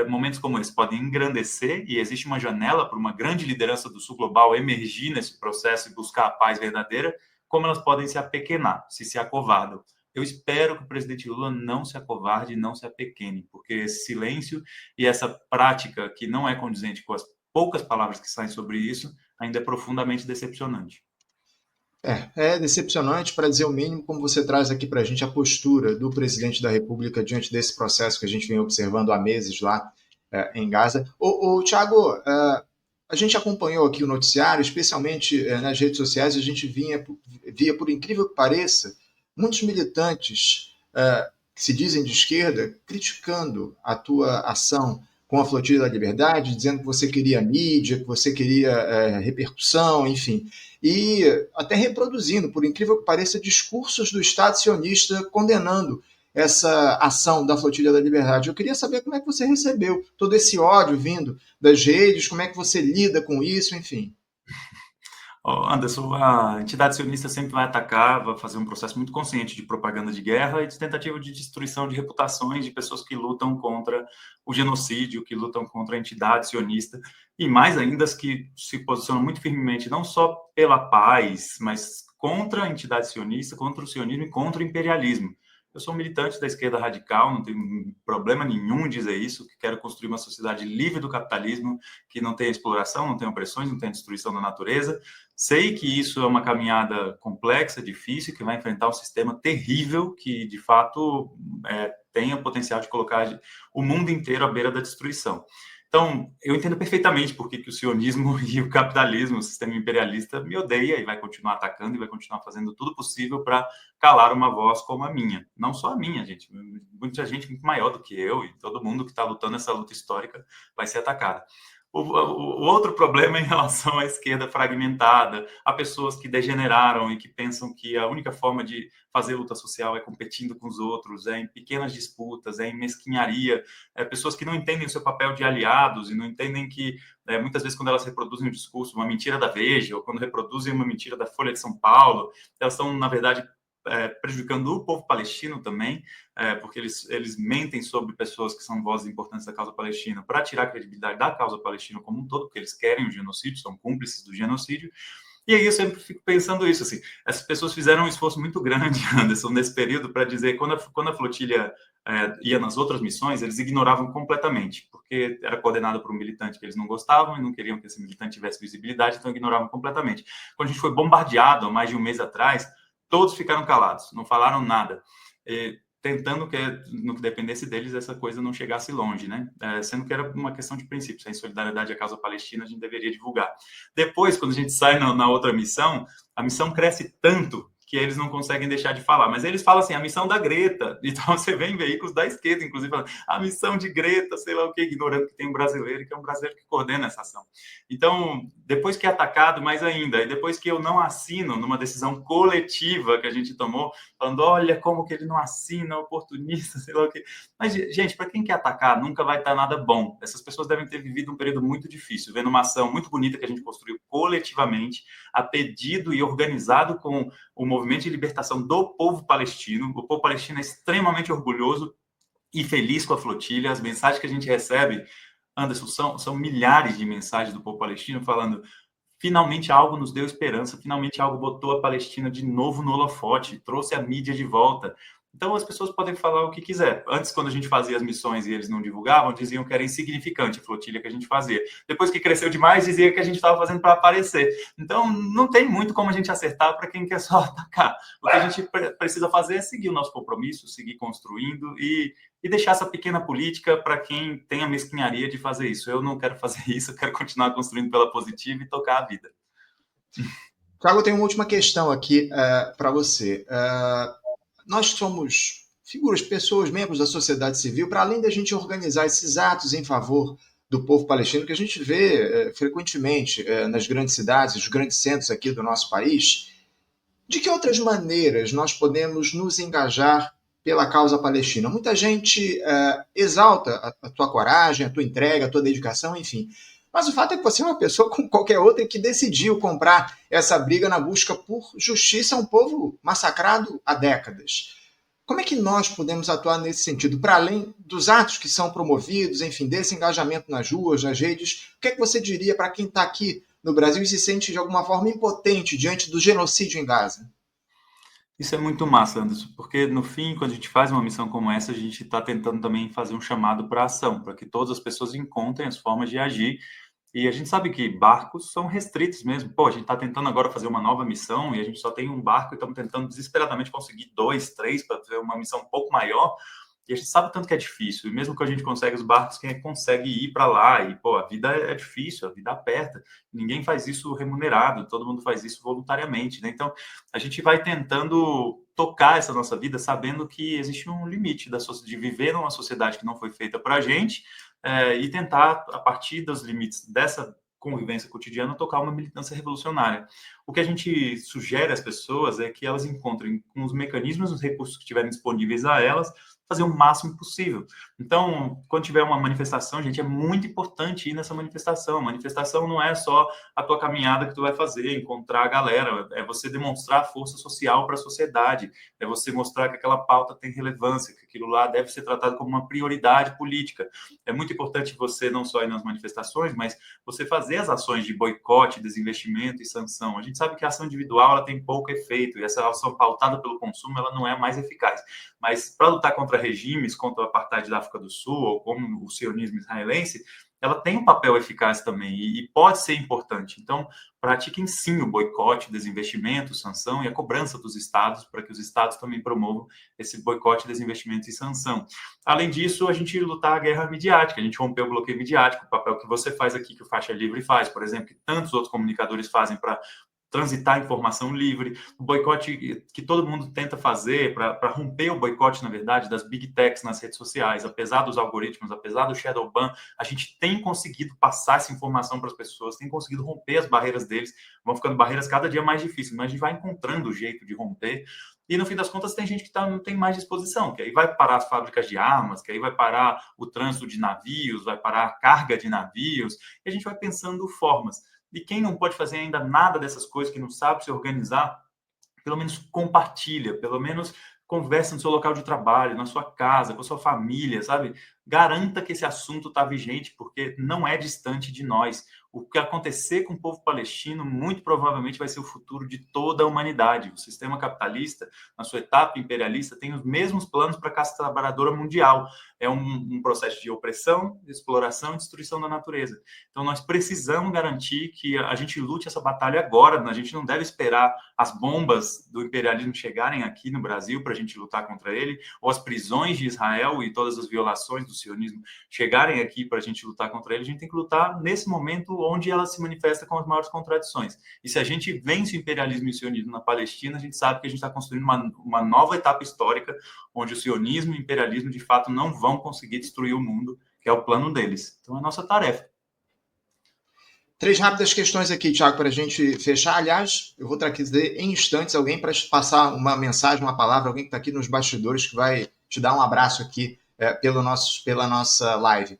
Momentos como esse podem engrandecer, e existe uma janela para uma grande liderança do sul global emergir nesse processo e buscar a paz verdadeira, como elas podem se apequenar, se acovardam. Eu espero que o presidente Lula não se acovarde e não se apequene, porque esse silêncio e essa prática que não é condizente com as poucas palavras que saem sobre isso ainda é profundamente decepcionante. É decepcionante, para dizer o mínimo, como você traz aqui para a gente a postura do presidente da República diante desse processo que a gente vem observando há meses lá em Gaza. Tiago, a gente acompanhou aqui o noticiário, especialmente nas redes sociais, a gente via, por incrível que pareça, muitos militantes que se dizem de esquerda criticando a tua ação com a Flotilha da Liberdade, dizendo que você queria mídia, que você queria repercussão, enfim. E até reproduzindo, por incrível que pareça, discursos do Estado sionista condenando essa ação da Flotilha da Liberdade. Eu queria saber como é que você recebeu todo esse ódio vindo das redes, como é que você lida com isso, enfim. Anderson, a entidade sionista sempre vai atacar, vai fazer um processo muito consciente de propaganda de guerra e de tentativa de destruição de reputações de pessoas que lutam contra o genocídio, que lutam contra a entidade sionista, e mais ainda as que se posicionam muito firmemente, não só pela paz, mas contra a entidade sionista, contra o sionismo e contra o imperialismo. Eu sou um militante da esquerda radical, não tenho problema nenhum em dizer isso, que quero construir uma sociedade livre do capitalismo, que não tenha exploração, não tenha opressões, não tenha destruição da natureza. Sei que isso é uma caminhada complexa, difícil, que vai enfrentar um sistema terrível, que de fato tem o potencial de colocar o mundo inteiro à beira da destruição. Então, eu entendo perfeitamente por que o sionismo e o capitalismo, o sistema imperialista, me odeia e vai continuar atacando e vai continuar fazendo tudo possível para calar uma voz como a minha. Não só a minha, gente. Muita gente muito maior do que eu e todo mundo que está lutando essa luta histórica vai ser atacada. O outro problema é em relação à esquerda fragmentada, a pessoas que degeneraram e que pensam que a única forma de fazer luta social é competindo com os outros, é em pequenas disputas, é em mesquinharia, pessoas que não entendem o seu papel de aliados e não entendem que, muitas vezes, quando elas reproduzem um discurso, uma mentira da Veja, ou quando reproduzem uma mentira da Folha de São Paulo, elas estão, na verdade, prejudicando o povo palestino também, porque eles mentem sobre pessoas que são vozes importantes da causa palestina para tirar a credibilidade da causa palestina como um todo, porque eles querem o genocídio, são cúmplices do genocídio. E aí eu sempre fico pensando isso, assim, essas pessoas fizeram um esforço muito grande, Anderson, nesse período, para dizer, quando a flotilha ia nas outras missões, eles ignoravam completamente, porque era coordenado por um militante que eles não gostavam e não queriam que esse militante tivesse visibilidade, então ignoravam completamente. Quando a gente foi bombardeado há mais de um mês atrás, todos ficaram calados, não falaram nada, tentando que, no que dependesse deles, essa coisa não chegasse longe, né? Sendo que era uma questão de princípios, em solidariedade à causa palestina, a gente deveria divulgar. Depois, quando a gente sai na outra missão, a missão cresce tanto que eles não conseguem deixar de falar. Mas eles falam assim, a missão da Greta. Então, você vê em veículos da esquerda, inclusive, falando, a missão de Greta, sei lá o quê, ignorando que tem um brasileiro, que é um brasileiro que coordena essa ação. Então, depois que é atacado, mais ainda, e depois que eu não assino numa decisão coletiva que a gente tomou, falando, olha como que ele não assina, oportunista, sei lá o quê. Mas, gente, para quem quer atacar, nunca vai estar nada bom. Essas pessoas devem ter vivido um período muito difícil, vendo uma ação muito bonita que a gente construiu coletivamente, a pedido e organizado com o movimento de libertação do povo palestino. O povo palestino é extremamente orgulhoso e feliz com a flotilha. As mensagens que a gente recebe, Anderson, são milhares de mensagens do povo palestino falando: finalmente algo nos deu esperança, finalmente algo botou a Palestina de novo no holofote, trouxe a mídia de volta. Então, as pessoas podem falar o que quiser. Antes, quando a gente fazia as missões e eles não divulgavam, diziam que era insignificante a flotilha que a gente fazia. Depois que cresceu demais, dizia que a gente estava fazendo para aparecer. Então, não tem muito como a gente acertar para quem quer só atacar. O que a gente precisa fazer é seguir o nosso compromisso, seguir construindo e deixar essa pequena política para quem tem a mesquinharia de fazer isso. Eu não quero fazer isso, eu quero continuar construindo pela positiva e tocar a vida. Tiago, eu tenho uma última questão aqui para você. Nós somos figuras, pessoas, membros da sociedade civil, para além da gente organizar esses atos em favor do povo palestino, que a gente vê frequentemente nas grandes cidades, nos grandes centros aqui do nosso país, de que outras maneiras nós podemos nos engajar pela causa palestina? Muita gente exalta a tua coragem, a tua entrega, a tua dedicação, enfim. Mas o fato é que você é uma pessoa como qualquer outra que decidiu comprar essa briga na busca por justiça a um povo massacrado há décadas. Como é que nós podemos atuar nesse sentido? Para além dos atos que são promovidos, enfim, desse engajamento nas ruas, nas redes, o que é que você diria para quem está aqui no Brasil e se sente de alguma forma impotente diante do genocídio em Gaza? Isso é muito massa, Anderson, porque no fim, quando a gente faz uma missão como essa, a gente está tentando também fazer um chamado para ação, para que todas as pessoas encontrem as formas de agir. E a gente sabe que barcos são restritos mesmo. Pô, a gente está tentando agora fazer uma nova missão e a gente só tem um barco e estamos tentando desesperadamente conseguir 2, 3 para fazer uma missão um pouco maior. E a gente sabe tanto que é difícil. E mesmo que a gente consegue os barcos, quem consegue ir para lá? E, pô, a vida é difícil, a vida aperta. Ninguém faz isso remunerado, todo mundo faz isso voluntariamente, né? Então, a gente vai tentando tocar essa nossa vida sabendo que existe um limite de viver numa sociedade que não foi feita para a gente e tentar, a partir dos limites dessa convivência cotidiana, tocar uma militância revolucionária. O que a gente sugere às pessoas é que elas encontrem com os mecanismos, os recursos que estiverem disponíveis a elas, fazer o máximo possível. Então, quando tiver uma manifestação, gente, é muito importante ir nessa manifestação. A manifestação não é só a tua caminhada que tu vai fazer, encontrar a galera, é você demonstrar força social para a sociedade, é você mostrar que aquela pauta tem relevância, que aquilo lá deve ser tratado como uma prioridade política. É muito importante você não só ir nas manifestações, mas você fazer as ações de boicote, desinvestimento e sanção. A gente sabe que a ação individual ela tem pouco efeito, e essa ação pautada pelo consumo ela não é mais eficaz. Mas para lutar contra regimes, contra o apartheid da África do Sul, ou como o sionismo israelense, ela tem um papel eficaz também e pode ser importante. Então, pratiquem sim o boicote, desinvestimento, sanção e a cobrança dos estados para que os estados também promovam esse boicote, desinvestimento e sanção. Além disso, a gente lutar a guerra midiática, a gente rompeu o bloqueio midiático, o papel que você faz aqui, que o Faixa Livre faz, por exemplo, que tantos outros comunicadores fazem para transitar informação livre, o boicote que todo mundo tenta fazer para romper o boicote, na verdade, das big techs nas redes sociais, apesar dos algoritmos, apesar do shadow ban, a gente tem conseguido passar essa informação para as pessoas, tem conseguido romper as barreiras deles, vão ficando barreiras cada dia mais difíceis, mas a gente vai encontrando o jeito de romper, e no fim das contas tem gente que não tem mais disposição, que aí vai parar as fábricas de armas, que aí vai parar o trânsito de navios, vai parar a carga de navios, e a gente vai pensando formas. E quem não pode fazer ainda nada dessas coisas, que não sabe se organizar, pelo menos compartilha, pelo menos conversa no seu local de trabalho, na sua casa, com a sua família, sabe? Garanta que esse assunto está vigente, porque não é distante de nós. O que acontecer com o povo palestino, muito provavelmente vai ser o futuro de toda a humanidade. O sistema capitalista, na sua etapa imperialista, tem os mesmos planos para a classe trabalhadora mundial. É um processo de opressão, de exploração e destruição da natureza. Então, nós precisamos garantir que a gente lute essa batalha agora. A gente não deve esperar as bombas do imperialismo chegarem aqui no Brasil para a gente lutar contra ele, ou as prisões de Israel e todas as violações do sionismo chegarem aqui para a gente lutar contra ele. A gente tem que lutar nesse momento onde ela se manifesta com as maiores contradições. E se a gente vence o imperialismo e o sionismo na Palestina, a gente sabe que a gente está construindo uma nova etapa histórica onde o sionismo e o imperialismo, de fato, não vão conseguir destruir o mundo, que é o plano deles. Então, é a nossa tarefa. 3 rápidas questões aqui, Thiago, para a gente fechar. Aliás, eu vou trazer em instantes alguém para passar uma mensagem, uma palavra, alguém que está aqui nos bastidores que vai te dar um abraço aqui pela nossa live.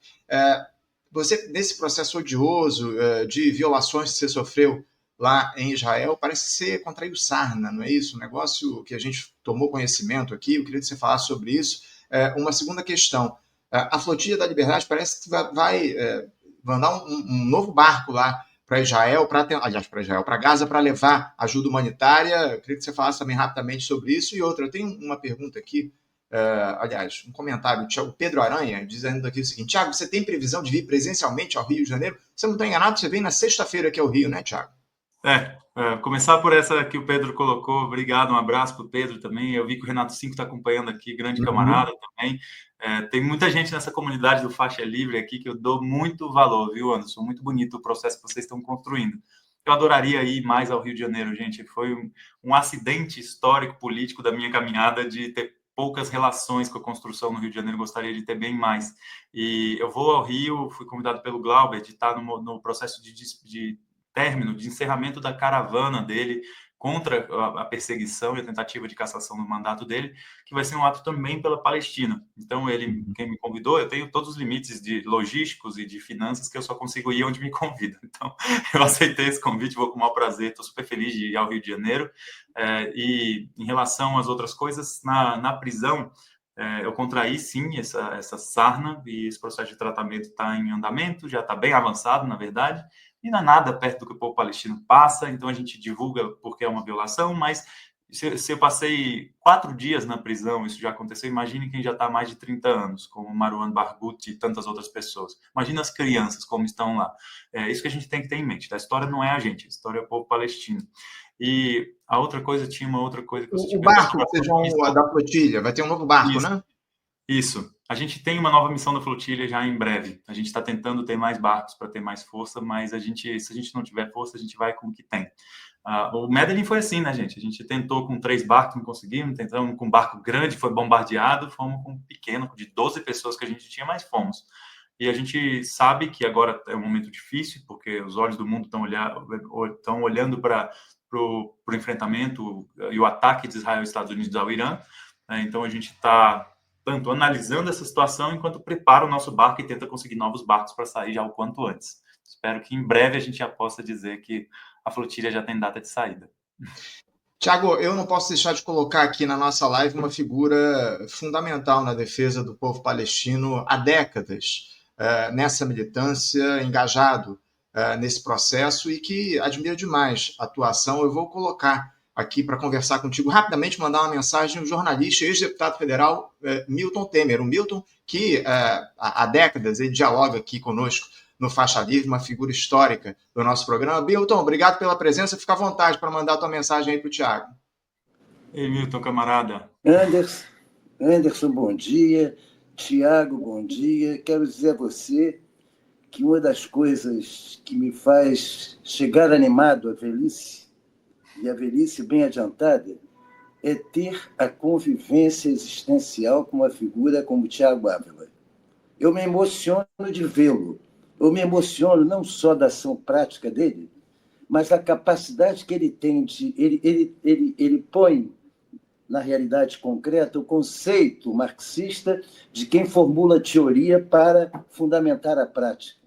Você, nesse processo odioso de violações que você sofreu lá em Israel, parece ser contraiu sarna, não é isso? Um negócio que a gente tomou conhecimento aqui, eu queria que você falasse sobre isso. Uma segunda questão, a Flotilha da Liberdade parece que vai mandar um novo barco lá para Israel, para Gaza, para levar ajuda humanitária. Eu queria que você falasse também rapidamente sobre isso. E outra, eu tenho uma pergunta aqui, aliás, um comentário do Pedro Aranha, dizendo aqui o seguinte: Thiago, você tem previsão de vir presencialmente ao Rio de Janeiro? Se eu não estou enganado, você vem na sexta-feira aqui ao Rio, né, Thiago? Começar por essa que o Pedro colocou. Obrigado, um abraço para o Pedro também. Eu vi que o Renato Cinco está acompanhando aqui, grande camarada também. Tem muita gente nessa comunidade do Faixa Livre aqui que eu dou muito valor, viu, Anderson? Muito bonito o processo que vocês estão construindo. Eu adoraria ir mais ao Rio de Janeiro, gente. Foi um acidente histórico, político da minha caminhada de ter poucas relações com a construção no Rio de Janeiro, gostaria de ter bem mais. E eu vou ao Rio, fui convidado pelo Glauber de estar no processo de término, de encerramento da caravana dele contra a perseguição e a tentativa de cassação do mandato dele, que vai ser um ato também pela Palestina. Então, quem me convidou, eu tenho todos os limites de logísticos e de finanças que eu só consigo ir onde me convidam. Então, eu aceitei esse convite, vou com o maior prazer, estou super feliz de ir ao Rio de Janeiro. E em relação às outras coisas, na prisão, eu contraí, sim, essa sarna, e esse processo de tratamento está em andamento, já está bem avançado, na verdade, e não é nada perto do que o povo palestino passa, então a gente divulga porque é uma violação, mas se eu passei 4 dias na prisão, isso já aconteceu, imagine quem já está há mais de 30 anos, como Marwan Barghouti e tantas outras pessoas. Imagina as crianças como estão lá. É isso que a gente tem que ter em mente. A história não é a gente, a história é o povo palestino. E a outra coisa, tinha uma outra coisa que você O barco que vocês vão da flotilha, vai ter um novo barco, isso, né? Isso. A gente tem uma nova missão da flotilha já em breve. A gente está tentando ter mais barcos para ter mais força, mas se a gente não tiver força, a gente vai com o que tem. O Medellín foi assim, né, gente? A gente tentou com 3 barcos, não conseguimos. Tentamos com um barco grande, foi bombardeado. Fomos com um pequeno, de 12 pessoas que a gente tinha, mas fomos. E a gente sabe que agora é um momento difícil, porque os olhos do mundo estão olhando para o enfrentamento e o ataque de Israel e Estados Unidos ao Irã. Então, a gente está tanto analisando essa situação, enquanto prepara o nosso barco e tenta conseguir novos barcos para sair já o quanto antes. Espero que em breve a gente já possa dizer que a flotilha já tem data de saída. Tiago, eu não posso deixar de colocar aqui na nossa live uma figura fundamental na defesa do povo palestino há décadas, nessa militância, engajado nesse processo e que admiro demais a atuação. Eu vou colocar aqui para conversar contigo rapidamente, mandar uma mensagem ao jornalista, ex-deputado federal Milton Temer. O Milton, que há décadas ele dialoga aqui conosco no Faixa Livre, uma figura histórica do nosso programa. Milton, obrigado pela presença. Fica à vontade para mandar a tua mensagem aí para o Tiago. Ei, Milton, camarada. Anderson, bom dia. Tiago, bom dia. Quero dizer a você que uma das coisas que me faz chegar animado à velhice, e a velhice bem adiantada, é ter a convivência existencial com uma figura como Tiago Ávila. Eu me emociono de vê-lo. Eu me emociono não só da ação prática dele, mas da capacidade que ele tem de... Ele põe na realidade concreta o conceito marxista de quem formula teoria para fundamentar a prática.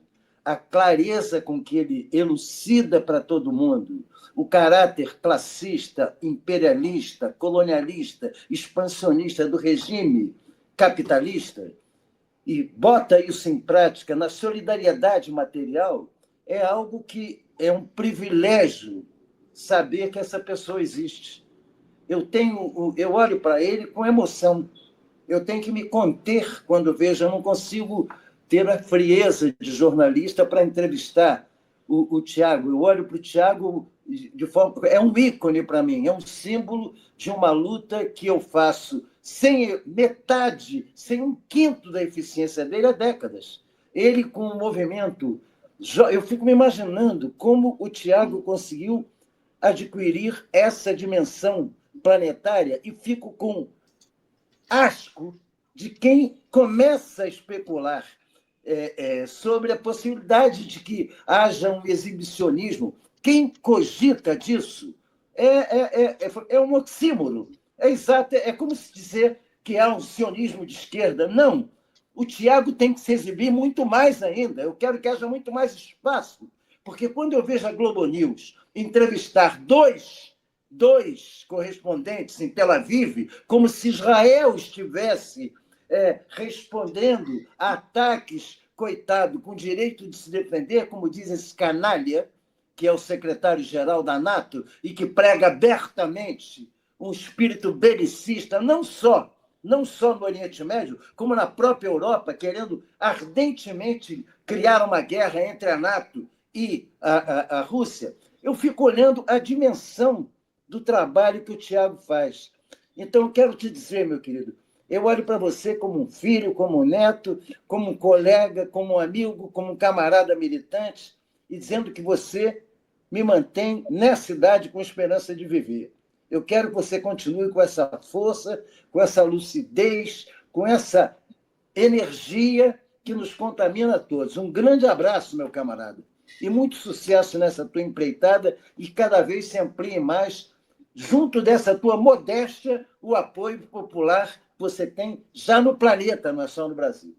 A clareza com que ele elucida para todo mundo o caráter classista, imperialista, colonialista, expansionista do regime capitalista e bota isso em prática na solidariedade material, é algo que é um privilégio saber que essa pessoa existe. Eu olho para ele com emoção. Eu tenho que me conter quando vejo, eu não consigo ter a frieza de jornalista para entrevistar o Tiago. Eu olho para o Tiago de forma... É um ícone para mim, é um símbolo de uma luta que eu faço sem metade, sem um quinto da eficiência dele há décadas. Ele, com o movimento... Eu fico me imaginando como o Tiago conseguiu adquirir essa dimensão planetária e fico com asco de quem começa a especular sobre a possibilidade de que haja um exibicionismo. Quem cogita disso é um oxímoro. É como se dizer que há um sionismo de esquerda. Não. O Tiago tem que se exibir muito mais ainda. Eu quero que haja muito mais espaço. Porque quando eu vejo a Globo News entrevistar dois correspondentes em Tel Aviv, como se Israel estivesse respondendo a ataques, coitado, com direito de se defender, como diz esse canalha, que é o secretário-geral da NATO, e que prega abertamente um espírito belicista, não só no Oriente Médio, como na própria Europa, querendo ardentemente criar uma guerra entre a NATO e a Rússia. Eu fico olhando a dimensão do trabalho que o Tiago faz. Então, eu quero te dizer, meu querido, eu olho para você como um filho, como um neto, como um colega, como um amigo, como um camarada militante, e dizendo que você me mantém nessa idade com esperança de viver. Eu quero que você continue com essa força, com essa lucidez, com essa energia que nos contamina a todos. Um grande abraço, meu camarada, e muito sucesso nessa tua empreitada e cada vez se amplie mais, junto dessa tua modéstia, o apoio popular que você tem já no planeta, não é só no Brasil.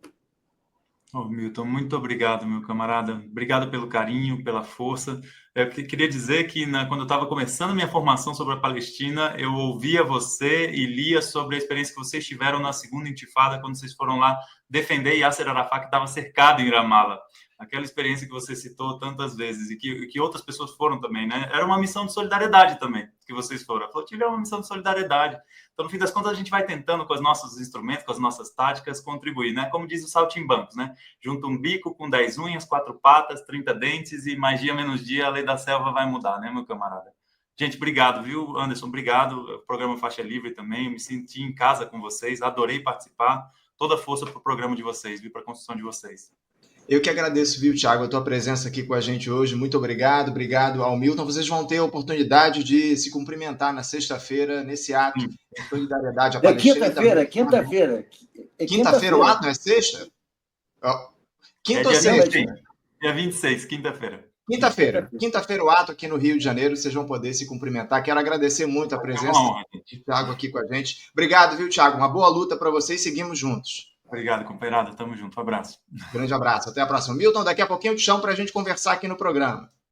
Oh, Milton, muito obrigado, meu camarada. Obrigado pelo carinho, pela força. Eu queria dizer que quando eu estava começando minha formação sobre a Palestina, eu ouvia você e lia sobre a experiência que vocês tiveram na segunda intifada, quando vocês foram lá defender Yasser Arafat, que estava cercado em Ramallah. Aquela experiência que você citou tantas vezes e que outras pessoas foram também, né? Era uma missão de solidariedade também que vocês foram. A flotilha é uma missão de solidariedade. Então, no fim das contas, a gente vai tentando, com os nossos instrumentos, com as nossas táticas, contribuir, né? Como diz o Saltimbancos, né? Junta um bico com 10 unhas, 4 patas, 30 dentes e mais dia, menos dia, a lei da selva vai mudar, né, meu camarada? Gente, obrigado, viu, Anderson? Obrigado. O programa Faixa Livre também. Eu me senti em casa com vocês, adorei participar. Toda a força para o programa de vocês, viu? Para a construção de vocês. Eu que agradeço, viu, Tiago, a tua presença aqui com a gente hoje. Muito obrigado, obrigado ao Milton. Vocês vão ter a oportunidade de se cumprimentar na sexta-feira, nesse ato em solidariedade à Palestina. Quinta-feira. Quinta-feira o ato, não é sexta? Quinta ou sexta? Dia 26, quinta-feira. Quinta-feira o ato aqui no Rio de Janeiro, vocês vão poder se cumprimentar. Quero agradecer muito a presença de Thiago aqui com a gente. Obrigado, viu, Thiago? Uma boa luta para vocês, seguimos juntos. Obrigado, companheirada. Tamo junto. Um abraço. Grande abraço. Até a próxima. Milton, daqui a pouquinho eu te chamo para a gente conversar aqui no programa.